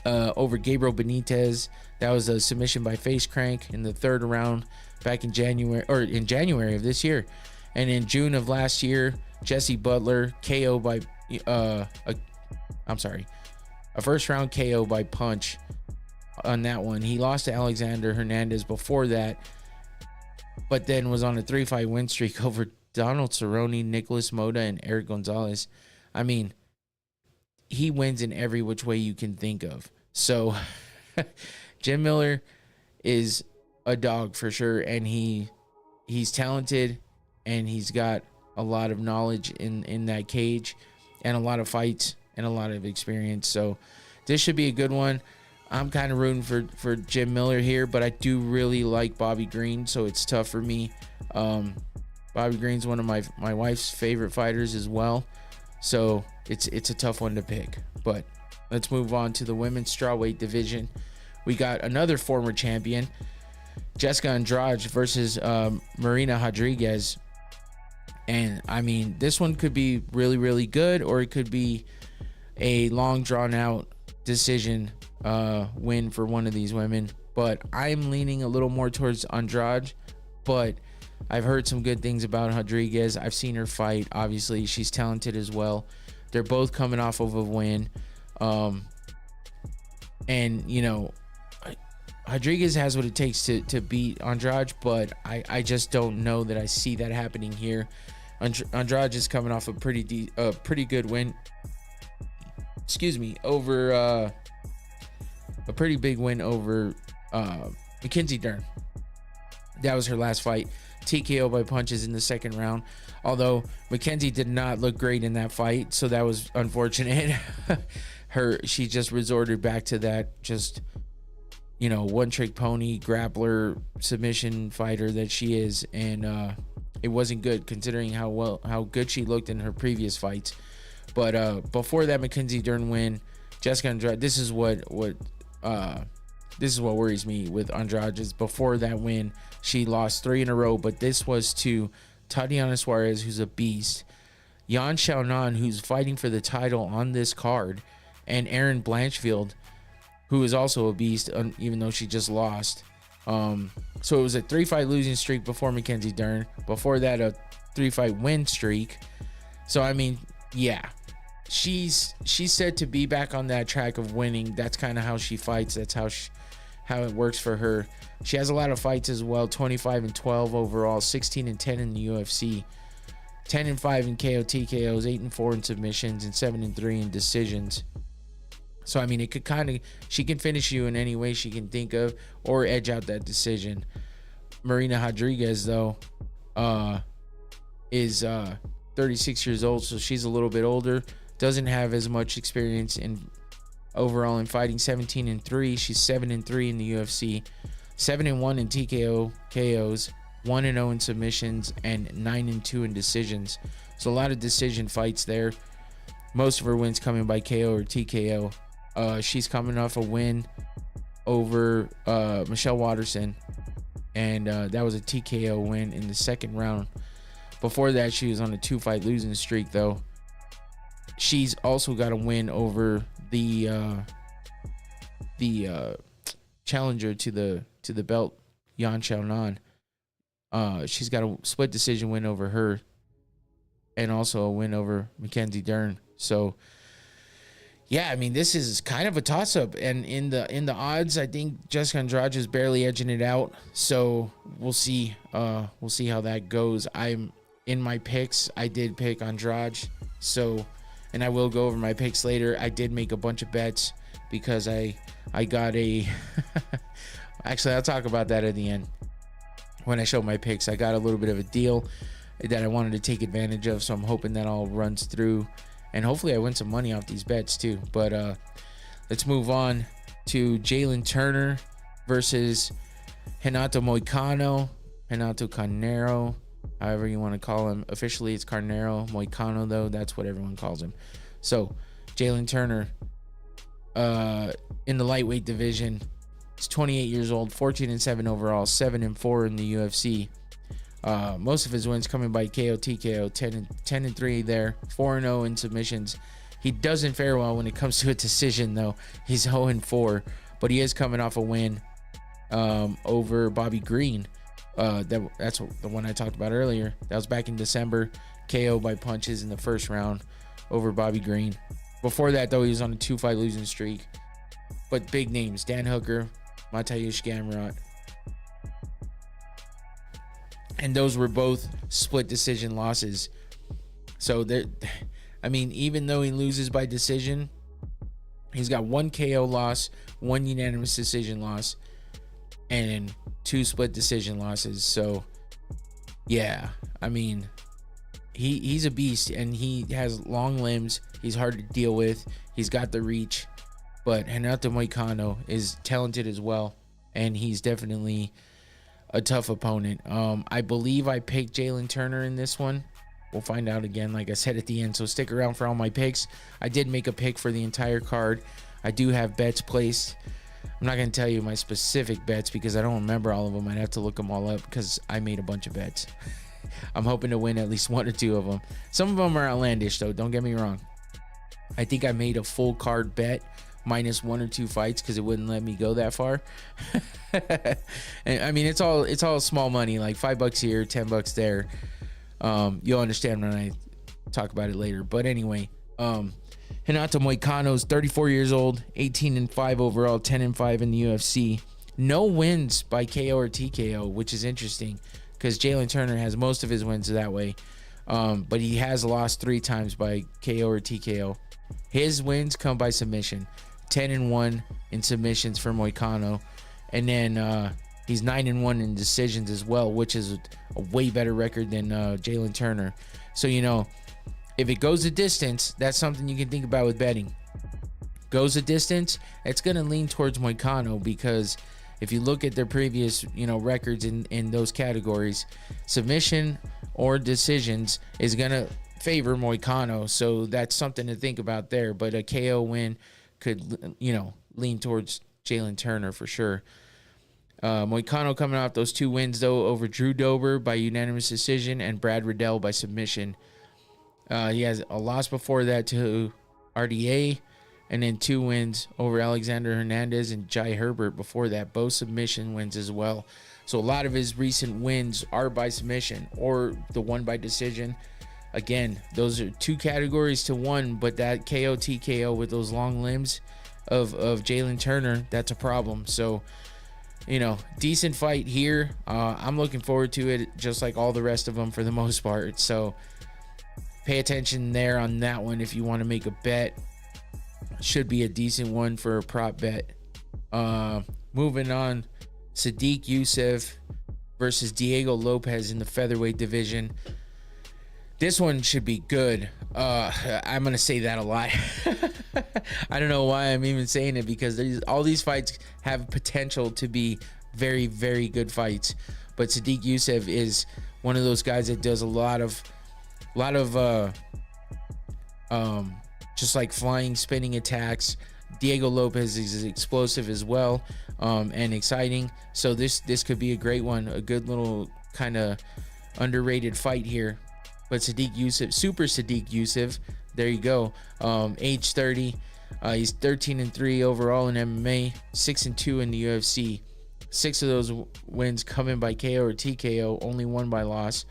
over Gabriel Benitez. That was a submission by Face Crank in the 3rd round back in January of this year. And in June of last year, Jesse Butler KO by a first round KO by punch on that one. He lost to Alexander Hernandez before that, but then was on a 3-fight win streak over Donald Cerrone, Nicholas Mota, and Eric Gonzalez. I mean, he wins in every which way you can think of. So Jim Miller is a dog for sure, and he's talented, and he's got a lot of knowledge in that cage, and a lot of fights and a lot of experience. So this should be a good one. I'm kind of rooting for Jim Miller here, but I do really like Bobby Green, so it's tough for me. Bobby Green's one of my wife's favorite fighters as well, so it's a tough one to pick. But let's move on to the women's strawweight division. We got another former champion, Jessica Andrade versus Marina Rodriguez. And I mean, this one could be really, really good, or it could be a long drawn out decision win for one of these women. But I'm leaning a little more towards Andrade, but I've heard some good things about Rodriguez. I've seen her fight. Obviously, she's talented as well. They're both coming off of a win. And, you know, Rodriguez has what it takes to beat Andrade, but I just don't know that I see that happening here. Andrade is coming off a pretty good win. Excuse me, over a pretty big win over Mackenzie Dern. That was her last fight. TKO by punches in the 2nd round. Although Mackenzie did not look great in that fight, so that was unfortunate. She just resorted back to that just, you know, one-trick pony grappler submission fighter that she is, and it wasn't good considering how good she looked in her previous fights. But before that Mackenzie Dern win, Jessica Andrade, this is what worries me with Andrade. Is before that win, she lost 3 in a row, but this was to Tatiana Suarez, who's a beast, Yan Xiaonan, who's fighting for the title on this card, and Erin Blanchfield, who is also a beast, even though she just lost. So it was a 3-fight losing streak before Mackenzie Dern. Before that, a 3-fight win streak. So I mean, yeah, she's said to be back on that track of winning. That's kind of how she fights. That's how it works for her. She has a lot of fights as well. 25-12 overall, 16-10 in the UFC, 10-5 in KO TKOs, 8-4 in submissions, and 7-3 in decisions. So, I mean, it could she can finish you in any way she can think of or edge out that decision. Marina Rodriguez, though, is 36 years old, so she's a little bit older. Doesn't have as much experience overall in fighting. 17-3. She's 7-3 in the UFC. 7-1 in TKO KOs. 1-0 in submissions, and 9-2 in decisions. So a lot of decision fights there. Most of her wins coming by KO or TKO. She's coming off a win over Michelle Watterson, and that was a TKO win in the second round. Before that, she was on a 2-fight losing streak, though. She's also got a win over the challenger to the belt, Yan Xiaonan. She's got a split decision win over her, and also a win over Mackenzie Dern. So yeah, I mean, this is kind of a toss-up, and in the odds, I think Jessica Andrade is barely edging it out. So we'll see how that goes. I'm in my picks. I did pick Andrade, so, and I will go over my picks later. I did make a bunch of bets because I got a actually, I'll talk about that at the end when I show my picks. I got a little bit of a deal that I wanted to take advantage of, so I'm hoping that all runs through, and hopefully I win some money off these bets too. But let's move on to Jalen Turner versus Renato Moicano, Renato Carneiro, however you want to call him. Officially it's Carneiro. Moicano, though, that's what everyone calls him. So Jalen Turner, in the lightweight division, he's 28 years old, 14-7 overall, 7-4 in the UFC. Most of his wins coming by KO, TKO, 10-3 there, 4-0 in submissions. He doesn't fare well when it comes to a decision, though. He's 0-4, but he is coming off a win over Bobby Green. That's the one I talked about earlier. That was back in December. KO by punches in the first round over Bobby Green. Before that, though, he was on a 2-fight losing streak. But big names: Dan Hooker, Mateusz Gamrot. And those were both split decision losses. So I mean, even though he loses by decision, he's got 1 KO loss, 1 unanimous decision loss, and 2 split decision losses. So yeah, I mean, he's a beast, and he has long limbs. He's hard to deal with. He's got the reach. But Renato Moicano is talented as well, and he's definitely a tough opponent. I believe I picked Jalen Turner in this one. We'll find out again, like I said, at the end. So stick around for all my picks. I did make a pick for the entire card. I do have bets placed. I'm not going to tell you my specific bets because I don't remember all of them. I'd have to look them all up because I made a bunch of bets. I'm hoping to win at least 1 or 2 of them. Some of them are outlandish, though. Don't get me wrong. I think I made a full card bet minus 1 or 2 fights because it wouldn't let me go that far. And I mean, it's all small money, like $5 here, $10 there. You'll understand when I talk about it later. But anyway, Renato Moicano's 34 years old, 18-5 overall, 10-5 in the UFC. No wins by KO or TKO, which is interesting because Jalen Turner has most of his wins that way. But he has lost 3 times by KO or TKO. His wins come by submission. 10-1 in submissions for Moicano, and then he's 9-1 in decisions as well, which is a way better record than Jalen Turner. So, you know, if it goes a distance, that's something you can think about with betting. Goes a distance, it's going to lean towards Moicano because if you look at their previous, you know, records in those categories, submission or decisions is going to favor Moicano. So that's something to think about there. But a KO win could, you know, lean towards Jalen Turner for sure. Moicano coming off those 2 wins, though, over Drew Dober by unanimous decision and Brad Riddell by submission. He has a loss before that to RDA, and then 2 wins over Alexander Hernandez and Jai Herbert before that, both submission wins as well. So a lot of his recent wins are by submission or the one by decision. Again, those are 2 categories to 1, but that KO TKO with those long limbs of Jalen Turner, that's a problem. So, you know, decent fight here. I'm looking forward to it, just like all the rest of them for the most part. So pay attention there on that one if you want to make a bet. Should be a decent one for a prop bet. Moving on, Sadiq Youssef versus Diego Lopez in the featherweight division. This one should be good. I'm going to say that a lot. I don't know why I'm even saying it because all these fights have potential to be very, very good fights. But Sadiq Youssef is one of those guys that does a lot of just like flying, spinning attacks. Diego Lopez is explosive as well, and exciting. So this could be a great one, a good little kind of underrated fight here. But Sadiq Youssef, Super Sadiq Youssef, there you go. Age 30, he's 13-3 overall in MMA, 6-2 in the UFC. 6 of those wins coming by KO or TKO, only one by loss.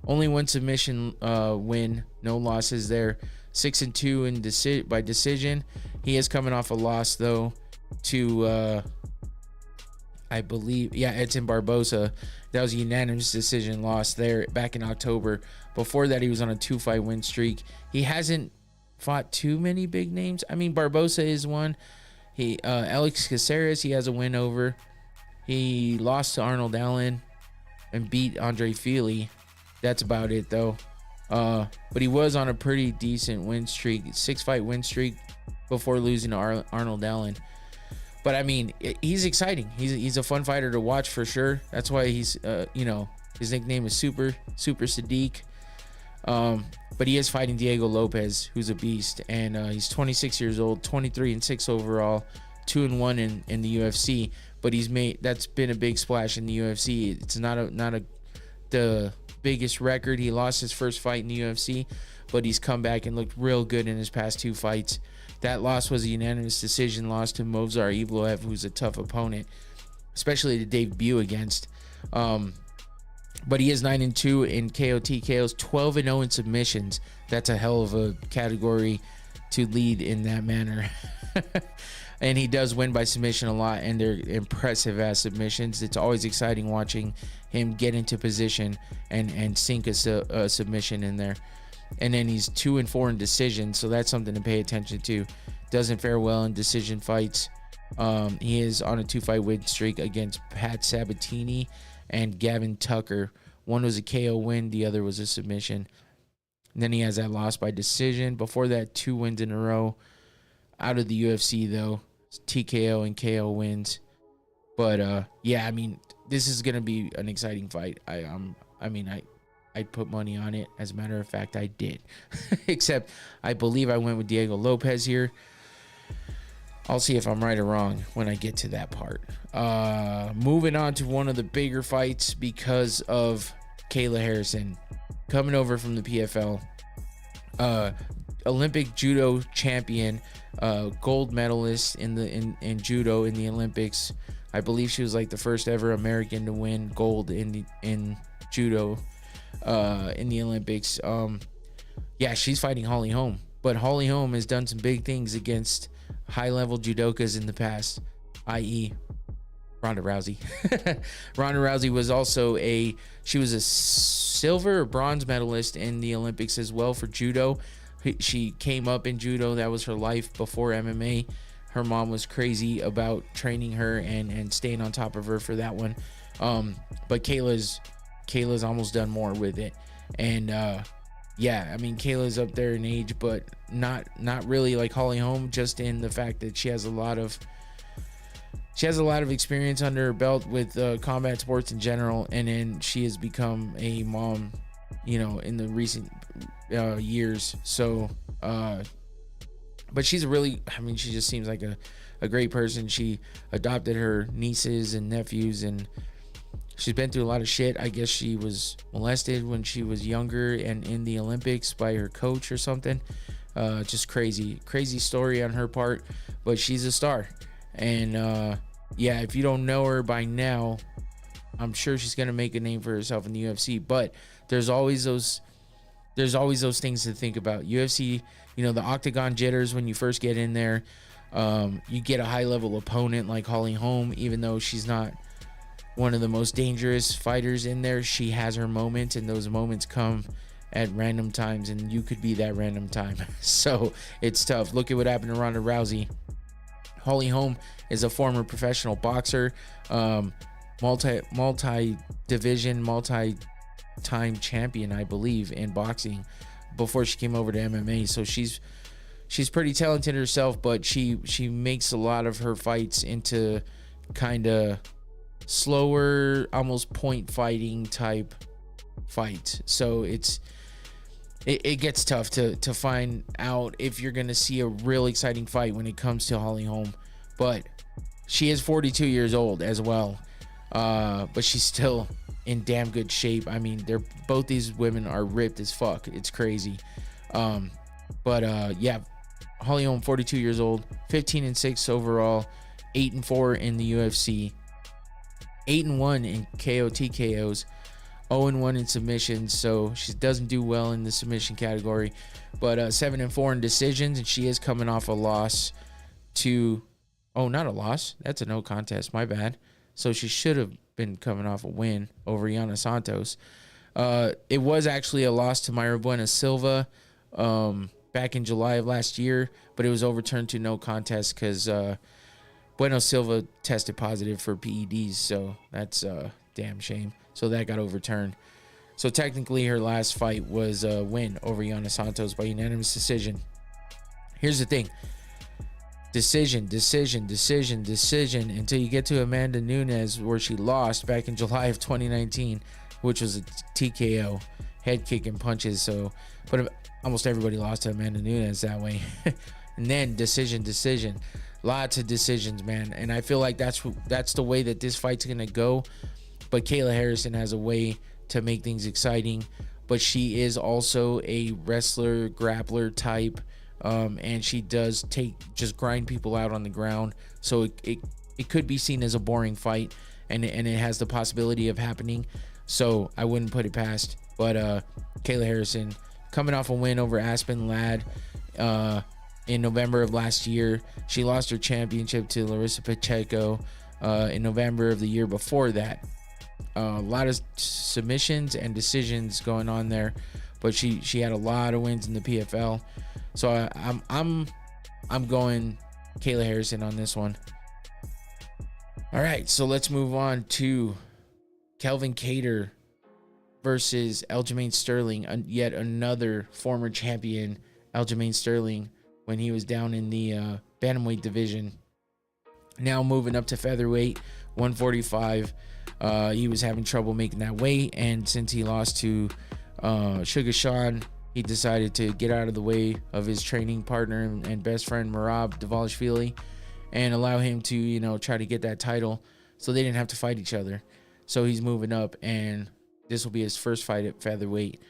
Only one submission win, no losses there. 6-2 by decision. He is coming off a loss though to I believe, Edson Barboza. That was a unanimous decision loss there back in October. Before that, he was on a 2-fight win streak. He hasn't fought too many big names. I mean, Barboza is one. Alex Caceres, he has a win over. He lost to Arnold Allen and beat Andre Fili. That's about it though. But he was on a pretty decent win streak, 6-fight win streak before losing to Arnold Allen. But I mean, he's exciting. He's a fun fighter to watch for sure. That's why he's his nickname is Super Sadiq. But he is fighting Diego Lopez, who's a beast, and he's 26 years old, 23-6 overall, 2-1 in the UFC. But that's been a big splash in the UFC. It's not the biggest record. He lost his first fight in the UFC, but he's come back and looked real good in his past 2 fights. That loss was a unanimous decision loss to Movsar Evloev, who's a tough opponent, especially to debut against. But he is 9-2 in KO TKOs, 12-0 in submissions. That's a hell of a category to lead in that manner. And he does win by submission a lot, and they're impressive as submissions. It's always exciting watching him get into position and sink a submission in there. And then he's 2-4 in decision, so that's something to pay attention to. Doesn't fare well in decision fights. He is on a 2-fight win streak against Pat Sabatini and Gavin Tucker. One was a KO win, the other was a submission. And then he has that loss by decision. Before that, 2 wins in a row out of the UFC though. TKO and KO wins. But I mean, this is gonna be an exciting fight. I'd put money on it. As a matter of fact, I did. Except I believe I went with Diego Lopez here. I'll see if I'm right or wrong when I get to that part. Moving on to one of the bigger fights because of Kayla Harrison coming over from the PFL. Olympic judo champion, gold medalist in judo in the Olympics. I believe she was like the first ever American to win gold in judo in the Olympics. She's fighting Holly Holm, but Holly Holm has done some big things against high-level judokas in the past, i.e. Ronda Rousey. Ronda Rousey was also a silver or bronze medalist in the Olympics as well for judo. She came up in judo. That was her life before MMA. Her mom was crazy about training her and staying on top of her for that one. But Kayla's almost done more with it. And I mean, Kayla's up there in age, but not really like Holly Holm, just in the fact that she has a lot of experience under her belt with combat sports in general, and then she has become a mom, in the recent years. So but she's she just seems like a great person. She adopted her nieces and nephews, and she's been through a lot of shit. I guess she was molested when she was younger and in the Olympics by her coach or something. Just crazy story on her part, but she's a star. And if you don't know her by now, I'm sure she's gonna make a name for herself in the UFC. But there's always those things to think about. UFC, the octagon jitters when you first get in there. You get a high level opponent like Holly Holm, even though she's not one of the most dangerous fighters in there. She has her moments, and those moments come at random times, and you could be that random time. So it's tough. Look at what happened to Ronda Rousey. Holly Holm is a former professional boxer, multi-division, multi-time champion, I believe, in boxing before she came over to MMA. So she's pretty talented herself, but she makes a lot of her fights into kind of slower, almost point fighting type fights. So it gets tough to find out if you're gonna see a real exciting fight when it comes to Holly Holm. But she is 42 years old as well, but she's still in damn good shape. I mean, both these women are ripped as fuck. It's crazy. Yeah, Holly Holm, 42 years old, 15-6 overall, 8-4 in the UFC, 8-1 in KO TKOs, 0-1 in submissions. So she doesn't do well in the submission category, but 7-4 in decisions, and she is coming off a loss to, oh, not a loss, that's a no contest, my bad. So she should have been coming off a win over Yana Santos. It was actually a loss to Mayra Bueno Silva back in July of last year, but it was overturned to no contest because Bueno Silva tested positive for PEDs, so that's a damn shame. So that got overturned. So technically her last fight was a win over Yana Santos by unanimous decision. Here's the thing. Decision until you get to Amanda Nunes, where she lost back in July of 2019, which was a TKO, head kick and punches. So, but almost everybody lost to Amanda Nunes that way. And then decision, lots of decisions, man. And I feel like that's the way that this fight's gonna go. But Kayla Harrison has a way to make things exciting, but she is also a wrestler, grappler type. And she does just grind people out on the ground. So it could be seen as a boring fight, and it has the possibility of happening. So I wouldn't put it past. But Kayla Harrison coming off a win over Aspen Ladd in November of last year. She lost her championship to Larissa Pacheco in November of the year before that. A lot of submissions and decisions going on there, but she had a lot of wins in the PFL. So I'm going Kayla Harrison on this one. All right, so let's move on to Kelvin Kattar versus Aljamain Sterling, yet another former champion, Aljamain Sterling, when he was down in the bantamweight division. Now moving up to featherweight, 145. He was having trouble making that weight, and since he lost to Sugar Sean, he decided to get out of the way of his training partner and best friend Merab Dvalishvili and allow him to, try to get that title, so they didn't have to fight each other. So he's moving up, and this will be his first fight at featherweight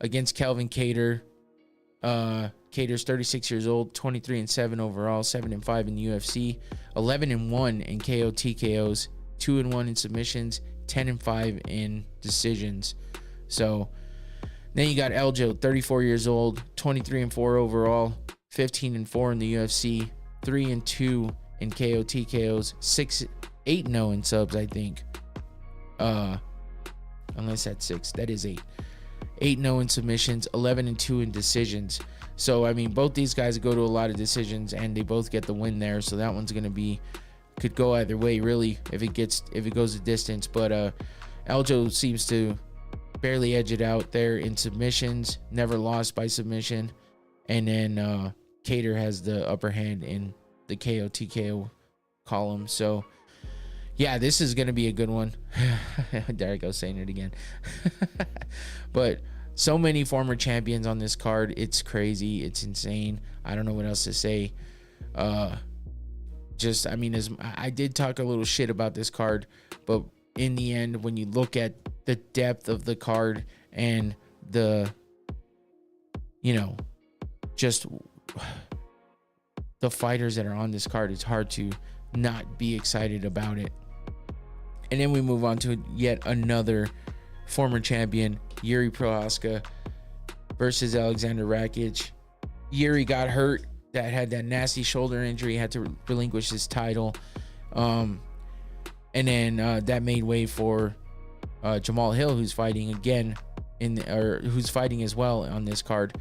against Kelvin Kattar. Kattar's 36 years old, 23-7 overall, 7-5 in the UFC, 11-1 in KO TKOs, 2-1 in submissions, 10-5 in decisions. So then you got Eljo, 34 years old, 23-4 overall, 15-4 in the UFC, 3-2 in KO TKOs, 8-0 in subs, I think. Unless that's 6, that is 8. 8-0 in submissions, 11-2 in decisions. So I mean, both these guys go to a lot of decisions, and they both get the win there. So that one's gonna could go either way, really, if it goes the distance. But Eljo seems to barely edge it out there in submissions, never lost by submission, and then Kattar has the upper hand in the KO TKO column. So yeah, this is gonna be a good one. There I go, saying it again. But so many former champions on this card, it's crazy, it's insane. I don't know what else to say. I did talk a little shit about this card, but in the end, when you look at the depth of the card and just the fighters that are on this card, it's hard to not be excited about it. And then we move on to yet another former champion, Yuri Prohaska versus Alexander Rakic. Yuri got hurt, that had that nasty shoulder injury, had to relinquish his title. And then that made way for Jamal Hill, who's fighting again who's fighting as well on this card.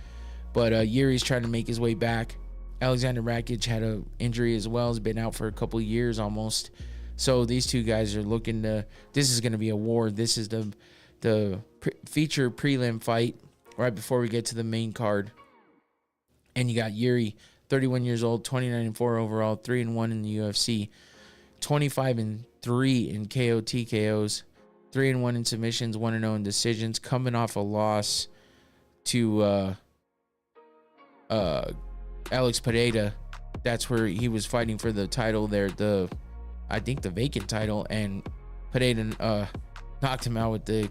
But Yuri's trying to make his way back. Alexander Rakic had an injury as well, has been out for a couple of years almost. So these two guys are looking to, this is going to be a war. This is the feature prelim fight right before we get to the main card. And you got Yuri, 31 years old, 29-4 overall, 3-1 in the UFC, 25-3 3 in KO TKOs, 3-1 in submissions, 1-0 in decisions, coming off a loss to Alex Pereira. That's where he was fighting for the title there, I think the vacant title, and Pereira knocked him out with the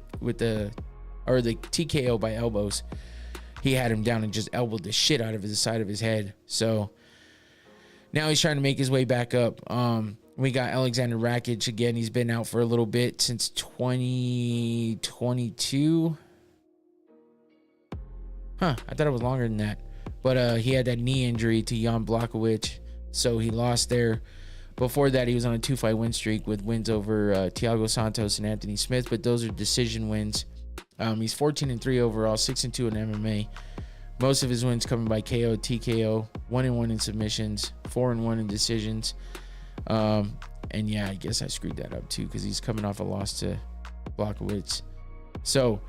TKO by elbows. He had him down and just elbowed the shit out of the side of his head. So now he's trying to make his way back up. We got Alexander Rakic again. He's been out for a little bit since 2022. I thought it was longer than that. But he had that knee injury to Jan Blachowicz, so he lost there. Before that, he was on a 2-fight win streak with wins over Thiago Santos and Anthony Smith, but those are decision wins. He's 14-3 overall, 6-2 in MMA. Most of his wins coming by KO, TKO, 1-1 in submissions, 4-1 in decisions. And yeah, I guess I screwed that up too, because he's coming off a loss to Blachowicz. So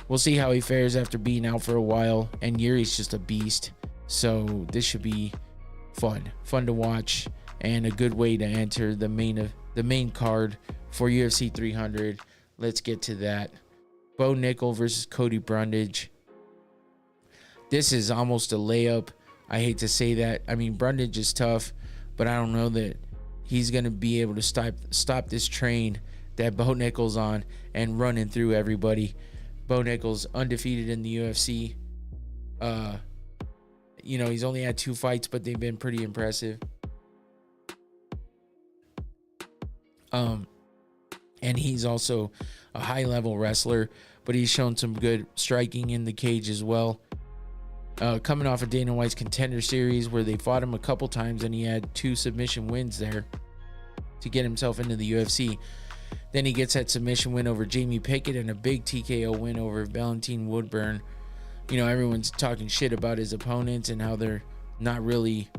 we'll see how he fares after being out for a while. And Yuri's just a beast. So this should be fun to watch, and a good way to enter the main card for UFC 300. Let's get to that. Bo Nickel versus Cody Brundage. This is almost a layup. I hate to say that. I mean, Brundage is tough, but I don't know that he's going to be able to stop this train that Bo Nickel's on and running through everybody. Bo Nickel's undefeated in the UFC. He's only had 2 fights, but they've been pretty impressive. And he's also a high-level wrestler, but he's shown some good striking in the cage as well. Coming off of Dana White's Contender Series, where they fought him a couple times, and he had 2 submission wins there to get himself into the UFC. Then he gets that submission win over Jamie Pickett and a big TKO win over Valentin Woodburn. Everyone's talking shit about his opponents and how they're not really,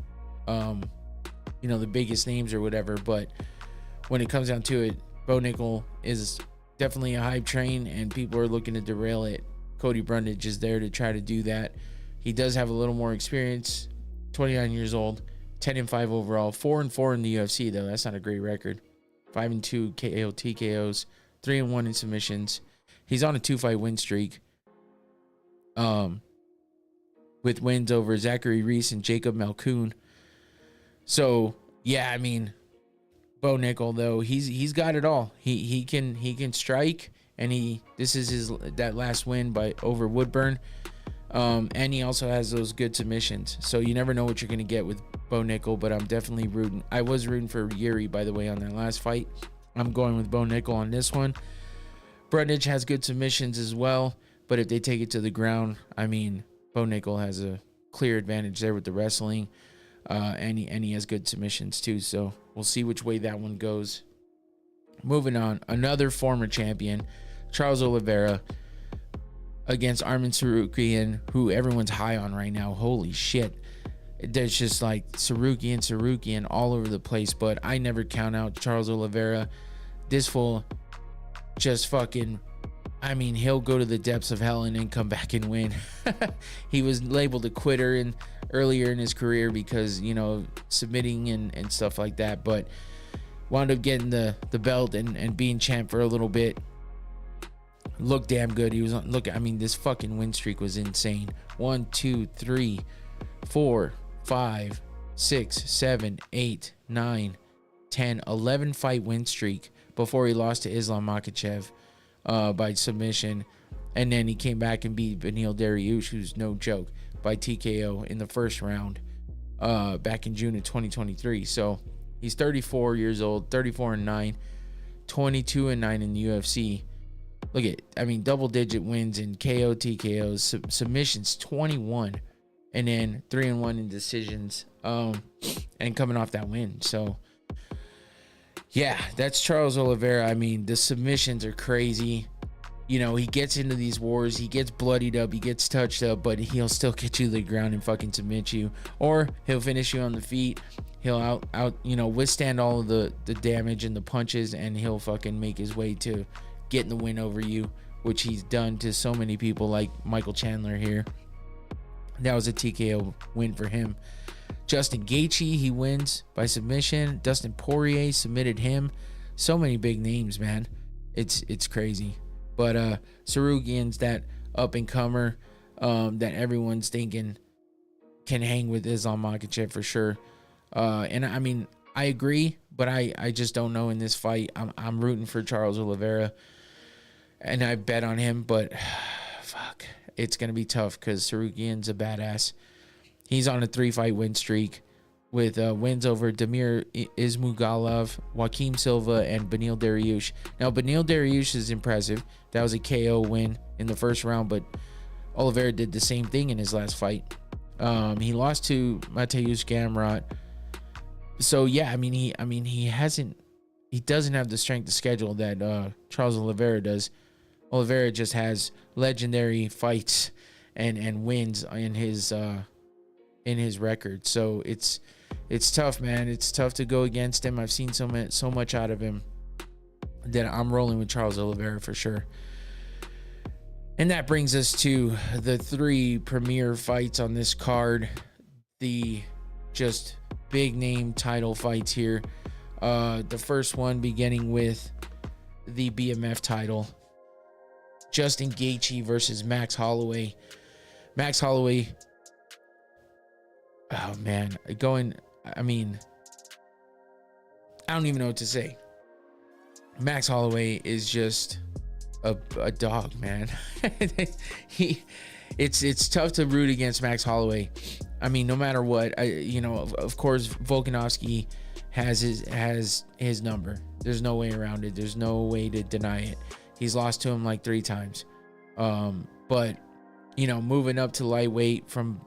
the biggest names or whatever, but when it comes down to it, Bo Nickel is definitely a hype train, and people are looking to derail it. Cody Brundage is there to try to do that. He does have a little more experience, 29 years old, 10-5 overall, 4-4 in the UFC, though. That's not a great record. 5-2 KO TKOs, 3-1 in submissions. He's on a 2-fight win streak, with wins over Zachary Reese and Jacob Malkoon. So yeah, I mean, Bo Nickel, though, he's got it all. He can strike, and this is that last win over Woodburn. And he also has those good submissions. So you never know what you're gonna get with Bo Nickel, but I'm definitely rooting. I was rooting for Yuri, by the way, on that last fight. I'm going with Bo Nickel on this one. Brundage has good submissions as well, but if they take it to the ground, I mean, Bo Nickel has a clear advantage there with the wrestling, and he has good submissions too. So we'll see which way that one goes. Moving on, another former champion, Charles Oliveira, against Arman Tsarukyan, who everyone's high on right now. Holy shit. There's just like Tsarukyan all over the place, but I never count out Charles Oliveira. This fool just fucking, I mean, he'll go to the depths of hell and then come back and win. He was labeled a quitter earlier in his career because, submitting and stuff like that, but wound up getting the belt and being champ for a little bit. Looked damn good. He was on, this fucking win streak was insane. 1, 2, 3, 4, 5, 6, 7, 8, 9, 10, 11 fight win streak before he lost to Islam Makhachev by submission. And then he came back and beat Beneil Dariush, who's no joke, by TKO in the first round back in June of 2023. So he's 34 years old, 34-9, 22-9 in the UFC. Look at, double-digit wins in KO, TKOs, submissions 21, and then 3-1 in decisions, and coming off that win. So, yeah, that's Charles Oliveira. The submissions are crazy. He gets into these wars, he gets bloodied up, he gets touched up, but he'll still get you to the ground and fucking submit you, or he'll finish you on the feet. He'll withstand all of the damage and the punches, and he'll fucking make his way to getting the win over you, which he's done to so many people like Michael Chandler here. That was a TKO win for him. Justin Gaethje, he wins by submission. Dustin Poirier submitted him. so many big names, man. It's crazy. But Sarukian's that up and comer that everyone's thinking can hang with Islam Makhachev for sure. And I mean, I agree, but I just don't know in this fight. I'm rooting for Charles Oliveira, and I bet on him, but fuck, it's gonna be tough because Sarukian's a badass. He's on a 3-fight win streak with wins over Damir Ismagulov, Joaquim Silva, and Beneil Dariush. Now, Beneil Dariush is impressive. That was a KO win in the first round, but Oliveira did the same thing in his last fight. He lost to Mateusz Gamrot. So yeah, I mean he doesn't have the strength of schedule that Charles Oliveira does. Oliveira just has legendary fights and wins in his record. So it's tough, man. It's tough to go against him. I've seen so much out of him that I'm rolling with Charles Oliveira for sure. And that brings us to the 3 premier fights on this card. The just big name title fights here. The first one beginning with the BMF title. Justin Gaethje versus Max Holloway. Max Holloway, oh man, I mean, I don't even know what to say. Max Holloway is just a dog, man. It's tough to root against Max Holloway. I mean, no matter what, of course, Volkanovski has his number. There's no way around it. There's no way to deny it. He's lost to him like 3 times. But moving up to lightweight from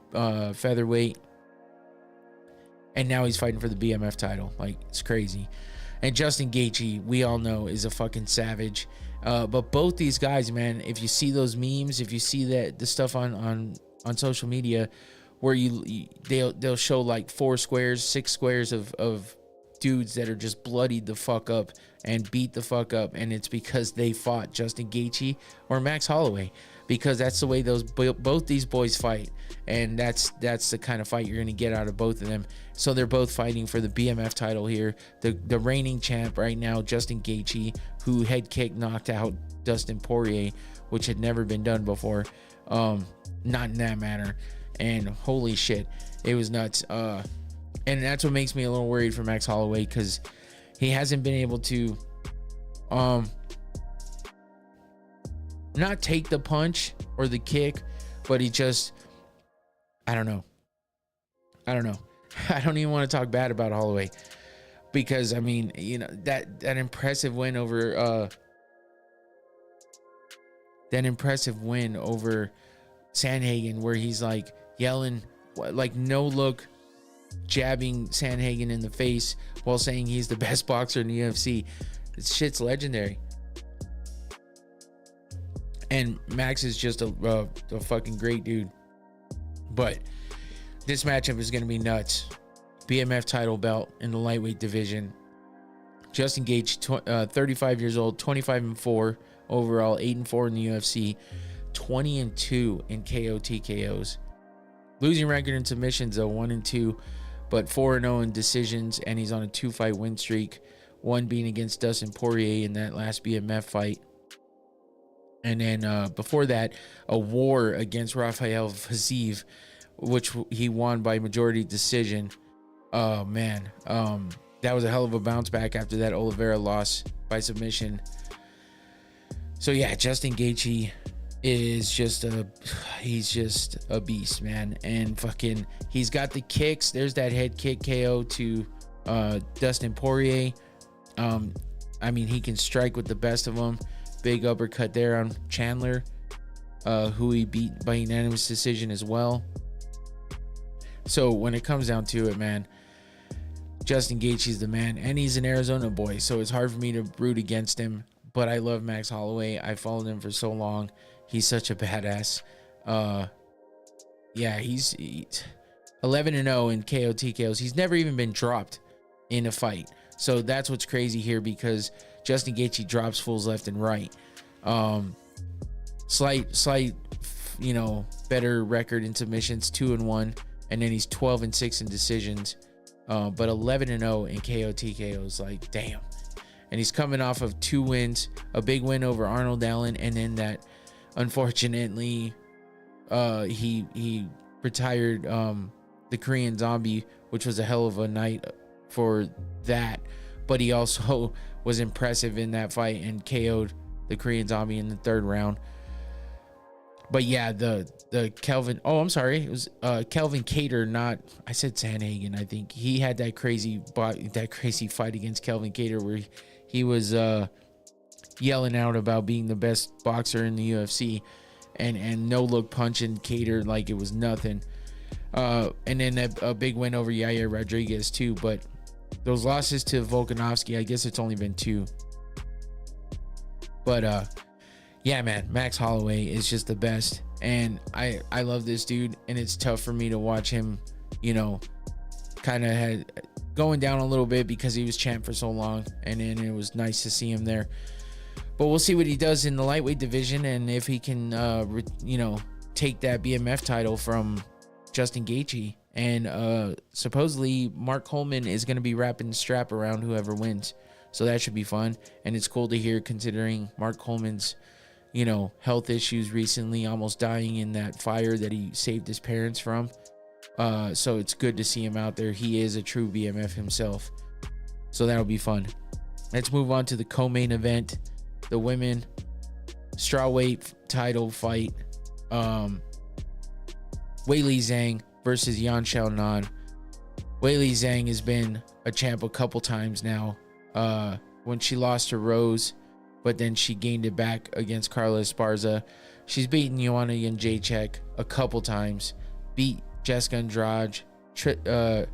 featherweight, and now he's fighting for the BMF title. Like, it's crazy. And Justin Gaethje, we all know, is a fucking savage. But both these guys, man, if you see those memes, if you see the stuff on social media where they'll show like 4 squares, 6 squares of dudes that are just bloodied the fuck up and beat the fuck up, and it's because they fought Justin Gaethje or Max Holloway, because that's the way both these boys fight, and that's the kind of fight you're gonna get out of both of them. So they're both fighting for the BMF title here. The reigning champ right now, Justin Gaethje, who head kick knocked out Dustin Poirier, which had never been done before, not in that manner, and holy shit, it was nuts. And that's what makes me a little worried for Max Holloway, because he hasn't been able to not take the punch or the kick, but he just, I don't know. I don't even want to talk bad about Holloway, because I mean, that impressive win over Sandhagen, where he's like yelling, like no look, jabbing Sandhagen in the face while saying he's the best boxer in the UFC. This shit's legendary. And Max is just a fucking great dude. But this matchup is going to be nuts. BMF title belt in the lightweight division. Justin Gaethje, 35 years old, 25-4 overall, 8-4 in the UFC, 20-2 in KO TKOs. Losing record in submissions though, 1-2, but 4-0 in decisions, and he's on a 2-fight win streak, one being against Dustin Poirier in that last BMF fight. And then before that, a war against Rafael Fiziev, which he won by majority decision. Oh man, that was a hell of a bounce back after that Oliveira loss by submission. So yeah, Justin Gaethje is he's just a beast, man. And fucking, he's got the kicks. There's that head kick KO to Dustin Poirier. I mean, he can strike with the best of them. Big uppercut there on Chandler, who he beat by unanimous decision as well. So when it comes down to it, man, Justin Gaethje's the man, and he's an Arizona boy, so it's hard for me to root against him. But I love Max Holloway. I followed him for so long. He's such a badass. Yeah, he's 11-0 in KO TKOs. He's never even been dropped in a fight. So that's what's crazy here, because Justin Gaethje drops fools left and right. Slight, better record in submissions, 2-1, and then he's 12-6 in decisions. But 11-0 in KO TKOs, like damn. and he's coming off of 2 wins, a big win over Arnold Allen, and then that unfortunately he retired the Korean Zombie, which was a hell of a night for that. But he also was impressive in that fight and KO'd the Korean Zombie in the 3rd round. But yeah, the Kelvin, it was Kelvin Cater, not, I said Sanhagen. I think he had that crazy fight against Kelvin Cater where he was yelling out about being the best boxer in the UFC and no look punching Cater like it was nothing. And then a big win over Yair Rodriguez too. But those losses to Volkanovski, I guess it's only been 2. But yeah, man, Max Holloway is just the best, and I love this dude, and it's tough for me to watch him, you know, kind of had going down a little bit because he was champ for so long, and then it was nice to see him there. But we'll see what he does in the lightweight division, and if he can, you know, take that BMF title from Justin Gaethje. And supposedly Mark Coleman is going to be wrapping the strap around whoever wins, so that should be fun. And it's cool to hear, considering Mark Coleman's, you know, health issues recently, almost dying in that fire that he saved his parents from. So it's good to see him out there. He is a true BMF himself, so that'll be fun. Let's move on to the co-main event, the women strawweight title fight. Weili Zhang versus Yan Xiaonan. Weili Zhang has been a champ a couple times now. When she lost to Rose, but then she gained it back against Carla Esparza. She's beaten Joanna Jędrzejczyk a couple times, beat Jessica Andrade, Tisha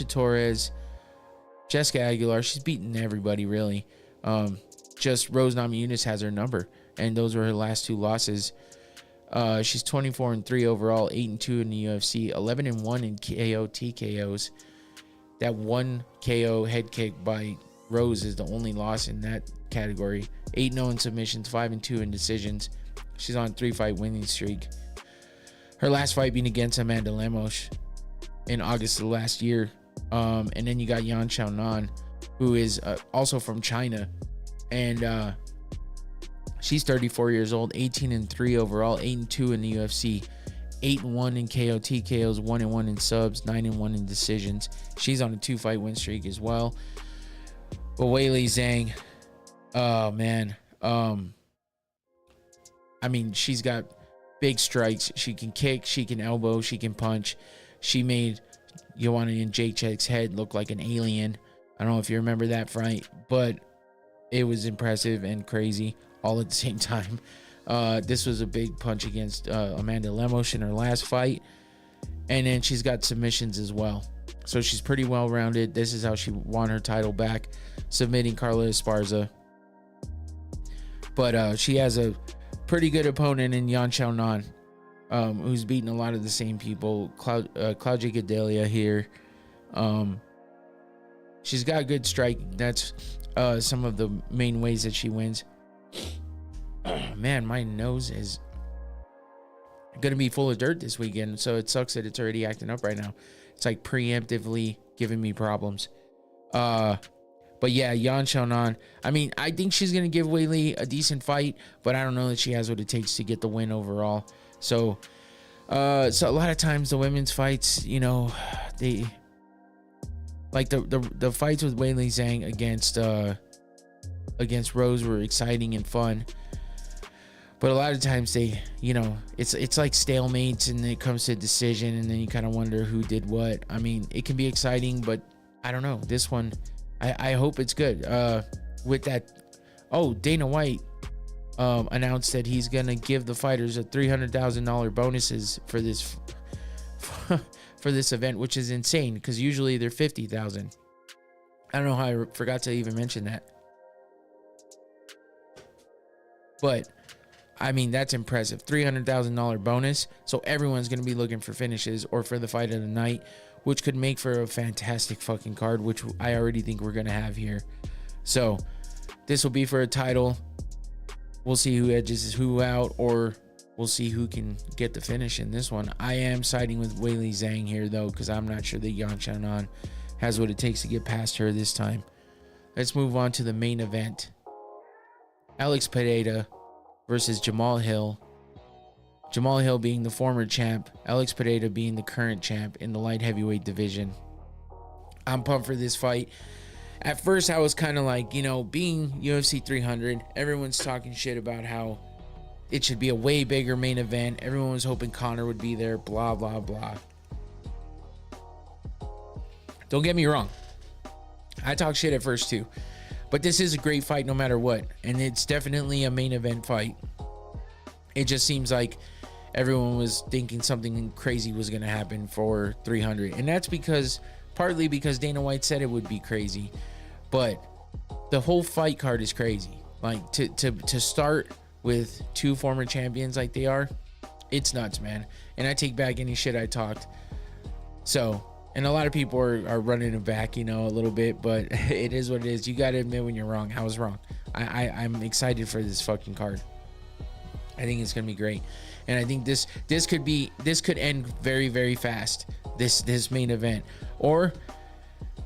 Torres, Jessica Aguilar. She's beaten everybody, really. Just Rose Namajunas has her number, and those were her last 2 losses. She's 24-3 overall, 8-2 in the UFC, 11-1 in KO TKOs. That 1 KO head kick by Rose is the only loss in that category. 8-0 in submissions, 5-2 in decisions. She's on a 3-fight winning streak. Her last fight being against Amanda Lemos in August of last year. And then you got Yan Xiaonan, who is also from China, and she's 34 years old, 18-3 overall, 8-2 in the UFC, 8-1 in KO TKOs, 1-1 in subs, 9-1 in decisions. She's on a 2-fight win streak as well. But Weili Zhang, oh man, I mean, she's got big strikes. She can kick, she can elbow, she can punch. She made Joanna Jędrzejczyk's head look like an alien. I don't know if you remember that fight, but it was impressive and crazy all at the same time. This was a big punch against Amanda Lemos in her last fight. And then she's got submissions as well. So she's pretty well rounded. This is how she won her title back, submitting Carla Esparza. But she has a pretty good opponent in Yan Xiaonan, who's beaten a lot of the same people. Claudia Gadelha here. She's got good striking. That's some of the main ways that she wins. Man, my nose is gonna be full of dirt this weekend, so it sucks that it's already acting up right now. It's like preemptively giving me problems. But yeah, Yan Xiaonan, I mean, I think she's gonna give Weili a decent fight, but I don't know that she has what it takes to get the win overall. So a lot of times the women's fights, you know, they like the fights with Weili Zhang against Rose were exciting and fun. But a lot of times they, you know, it's like stalemates, and then it comes to a decision, and then you kind of wonder who did what. I mean, it can be exciting, but I don't know. This one, I hope it's good. With that, Dana White announced that he's gonna give the fighters a $300,000 bonuses for this for this event, which is insane because usually they're $50,000. I don't know how I forgot to even mention that, but I mean, that's impressive. $300,000 bonus. So everyone's going to be looking for finishes or for the fight of the night, which could make for a fantastic fucking card, which I already think we're going to have here. So this will be for a title. We'll see who edges who out, or we'll see who can get the finish in this one. I am siding with Weili Zhang here, though, because I'm not sure that Yan Xiaonan has what it takes to get past her this time. let's move on to the main event. Alex Pereira versus Jamal Hill. Jamal Hill being the former champ, Alex Pereira being the current champ in the light heavyweight division. I'm pumped for this fight. At first, I was kind of like, being UFC 300, everyone's talking shit about how it should be a way bigger main event. Everyone was hoping Conor would be there, blah, blah, blah. Don't get me wrong. I talk shit at first too. But this is a great fight no matter what. And it's definitely a main event fight. It just seems like everyone was thinking something crazy was going to happen for 300. And that's partly because Dana White said it would be crazy. But the whole fight card is crazy. Like to start with two former champions like they are, it's nuts, man. And I take back any shit I talked. So, and a lot of people are running it back, a little bit, but it is what it is. You got to admit when you're wrong. I was wrong. I'm excited for this fucking card. I think it's going to be great. And I think this could end very, very fast, this main event. Or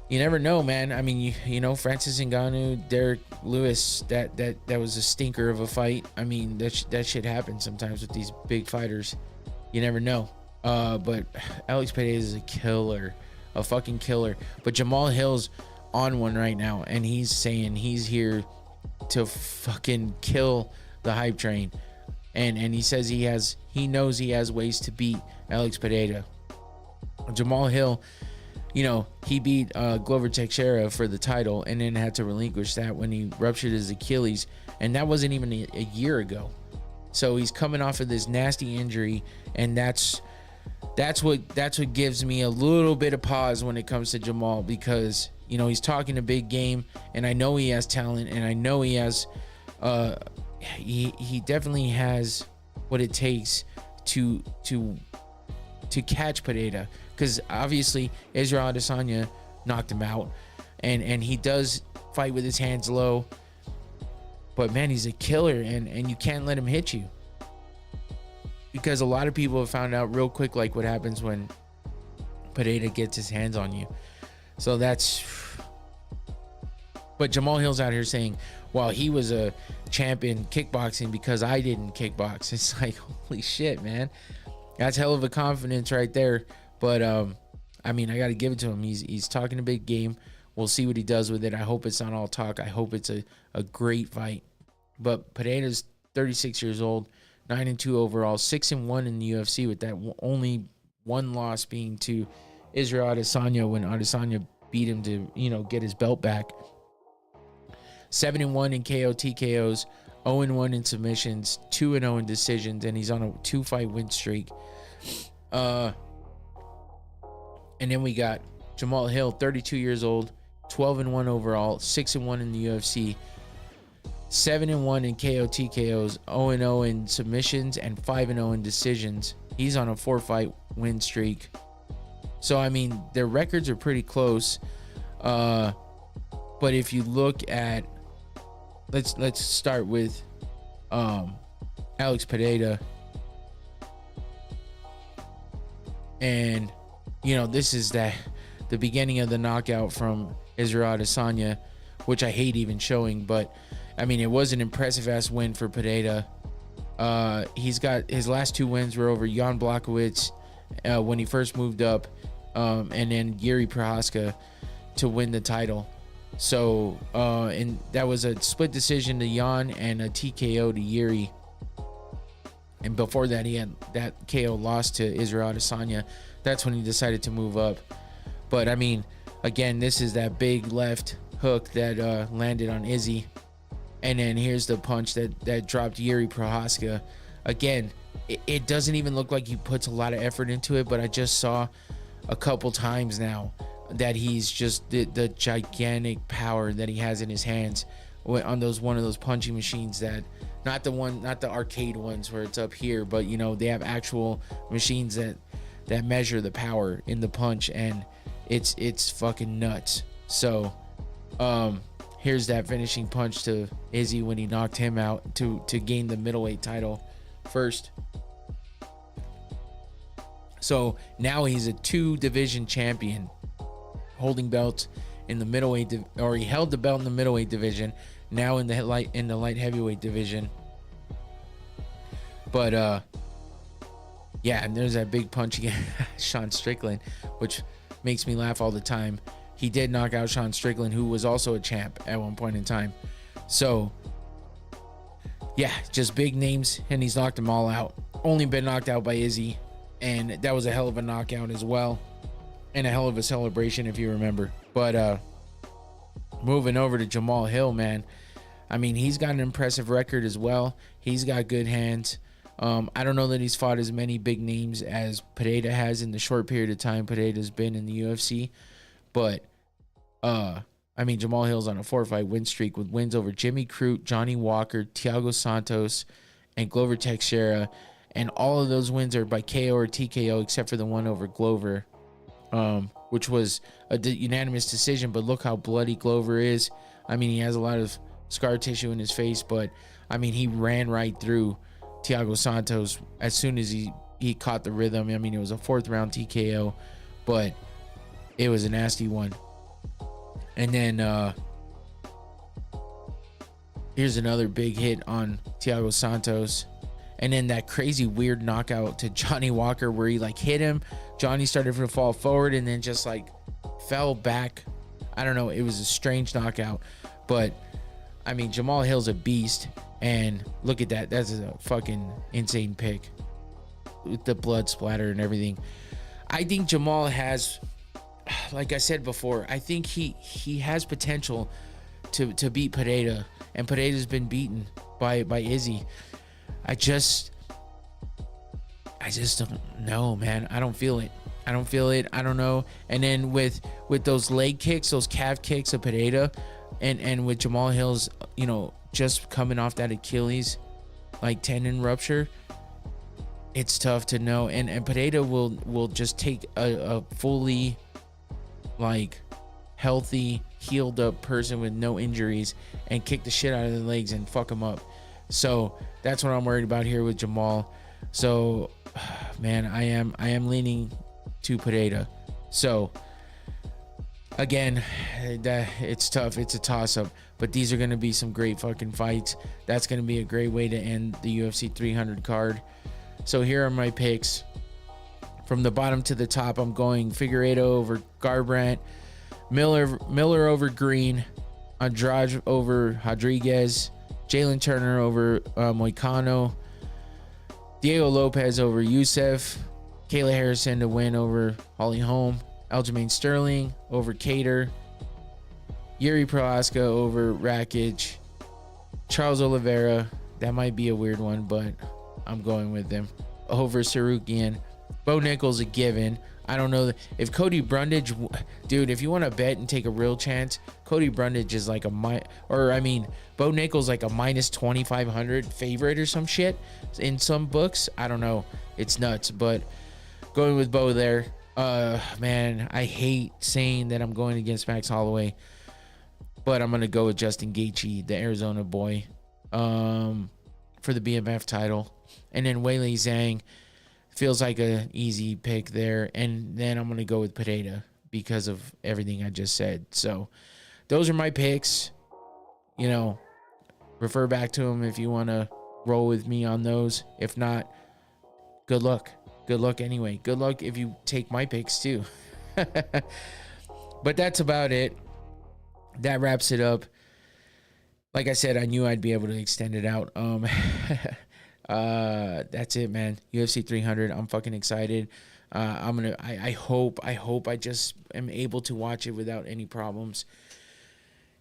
you never know, man. I mean, Francis Ngannou, Derek Lewis, that was a stinker of a fight. I mean, that shit happens sometimes with these big fighters. You never know. But Alex Pereira is a killer, a fucking killer. But Jamal Hill's on one right now, and he's saying he's here to fucking kill the hype train. And he says he knows he has ways to beat Alex Pereira. Jamal Hill, he beat Glover Teixeira for the title and then had to relinquish that when he ruptured his Achilles, and that wasn't even a year ago. So he's coming off of this nasty injury, and that's what gives me a little bit of pause when it comes to Jamal, because he's talking a big game, and I know he has talent, and I know he has he definitely has what it takes to catch Pereira, because obviously Israel Adesanya knocked him out, and he does fight with his hands low, but man, he's a killer, and you can't let him hit you, because a lot of people have found out real quick like what happens when Pereira gets his hands on you. So but Jamal Hill's out here saying, well, he was a champ in kickboxing because I didn't kickbox. It's like, holy shit, man. That's hell of a confidence right there. But I mean, I got to give it to him. He's talking a big game. We'll see what he does with it. I hope it's not all talk. I hope it's a great fight. But Pereira's 36 years old, 9-2 overall, 6-1 in the UFC, with that only one loss being to Israel Adesanya when Adesanya beat him to get his belt back. 7-1 in KO TKOs, 0-1 in submissions, 2-0 in decisions, and he's on a 2-fight win streak. And then we got Jamal Hill, 32 years old, 12-1 overall, 6-1 in the UFC, 7-1 in KO TKOs, 0-0 in submissions, and 5-0 in decisions. He's on a 4-fight win streak. So I mean, their records are pretty close. But if you look at, let's start with Alex Pereira, and this is the beginning of the knockout from Israel Adesanya, which I hate even showing, but I mean, it was an impressive ass win for Pereira. He's got his last two wins were over Jan Blachowicz when he first moved up, and then Yuri Prochazka to win the title. So, and that was a split decision to Jan and a TKO to Yuri. And before that, he had that KO loss to Israel Adesanya. That's when he decided to move up. But I mean, again, this is that big left hook that landed on Izzy. And then here's the punch that dropped Yuri Prochazka. Again, it doesn't even look like he puts a lot of effort into it, but I just saw a couple times now that he's just the gigantic power that he has in his hands on one of those punching machines, that not the arcade ones where it's up here, but they have actual machines that measure the power in the punch, and it's fucking nuts. So here's that finishing punch to Izzy when he knocked him out to gain the middleweight title first. So now he's a 2-division champion, holding belts in the middleweight, or he held the belt in the middleweight division. Now in the light heavyweight division. But yeah, and there's that big punch against Sean Strickland, which makes me laugh all the time. He did knock out Sean Strickland, who was also a champ at one point in time. So yeah, just big names, and he's knocked them all out. Only been knocked out by Izzy, and that was a hell of a knockout as well, and a hell of a celebration if you remember. But moving over to Jamal Hill, man, I mean, he's got an impressive record as well. He's got good hands. I don't know that he's fought as many big names as Pereira has in the short period of time Pereira's been in the UFC, but I mean, Jamal Hill's on a 4-fight win streak with wins over Jimmy Crute, Johnny Walker, Thiago Santos, and Glover Teixeira, and all of those wins are by KO or TKO except for the one over Glover, which was a unanimous decision. But look how bloody Glover is. I mean, he has a lot of scar tissue in his face, but I mean, he ran right through Thiago Santos as soon as he caught the rhythm. I mean, it was a 4th round TKO, but it was a nasty one. And then here's another big hit on Thiago Santos. And then that crazy weird knockout to Johnny Walker where he like hit him. Johnny started to fall forward and then just like fell back. I don't know. It was a strange knockout. But I mean, Jamal Hill's a beast. And look at that. That's a fucking insane pick with the blood splatter and everything. I think Jamal has, like I said before, I think he has potential to beat Pereira, and Pereira's been beaten by Izzy. I just don't know, man. I don't feel it. I don't know. And then with those leg kicks, those calf kicks of Pereira, and with Jamal Hill's, you know, just coming off that Achilles like tendon rupture, it's tough to know. And Pereira will just take a fully like healthy, healed up person with no injuries and kick the shit out of the legs and fuck them up. So that's what I'm worried about here with Jamal. So man, I am leaning to Pereira. So again, it's tough. It's a toss-up, but these are going to be some great fucking fights. That's going to be a great way to end the UFC 300 card. So here are my picks. From the bottom to the top, I'm going Figueiredo over Garbrandt, Miller over Green, Andrade over Rodriguez, Jalen Turner over Moicano, Diego Lopez over Youssef, Kayla Harrison to win over Holly Holm, Aljamain Sterling over Cater, Yuri Prohaska over Rakic, Charles Oliveira, that might be a weird one, but I'm going with them, over Sarukian. Bo Nichols a given. I don't know if Cody Brundage, dude, if you want to bet and take a real chance, Cody Brundage is like Bo Nichols like a minus 2,500 favorite or some shit in some books. I don't know. It's nuts, but going with Bo there. Man, I hate saying that I'm going against Max Holloway, but I'm going to go with Justin Gaethje, the Arizona boy, for the BMF title. And then Weili Zhang feels like an easy pick there. And then I'm going to go with Pereira because of everything I just said. So those are my picks. You know, refer back to them if you want to roll with me on those. If not, good luck. Good luck anyway. Good luck if you take my picks too. But that's about it. That wraps it up. Like I said, I knew I'd be able to extend it out. That's it, man. UFC 300. I'm fucking excited. I hope I just am able to watch it without any problems.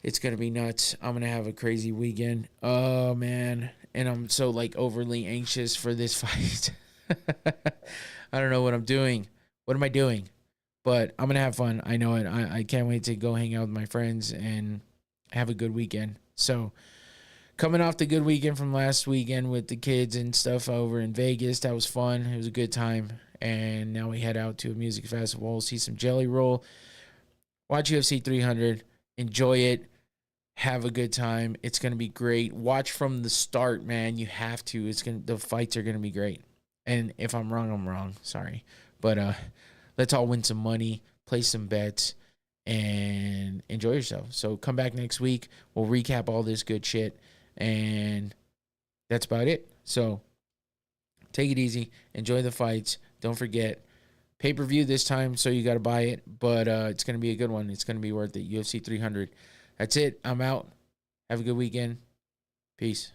It's gonna be nuts. I'm gonna have a crazy weekend. Oh man. And I'm so like overly anxious for this fight. I don't know what I'm doing. What am I doing? But I'm gonna have fun. I know it. I can't wait to go hang out with my friends and have a good weekend. So coming off the good weekend from last weekend with the kids and stuff over in Vegas, that was fun. It was a good time. And now we head out to a music festival, see some Jelly Roll, watch UFC 300, enjoy it, have a good time. It's gonna be great. Watch from the start, man. You have to. The fights are gonna be great. And if I'm wrong, I'm wrong. Sorry. But let's all win some money, play some bets, and enjoy yourself. So come back next week. We'll recap all this good shit. And that's about it. So take it easy. Enjoy the fights. Don't forget, pay-per-view this time, so you got to buy it. But it's going to be a good one. It's going to be worth it. UFC 300. That's it. I'm out. Have a good weekend. Peace.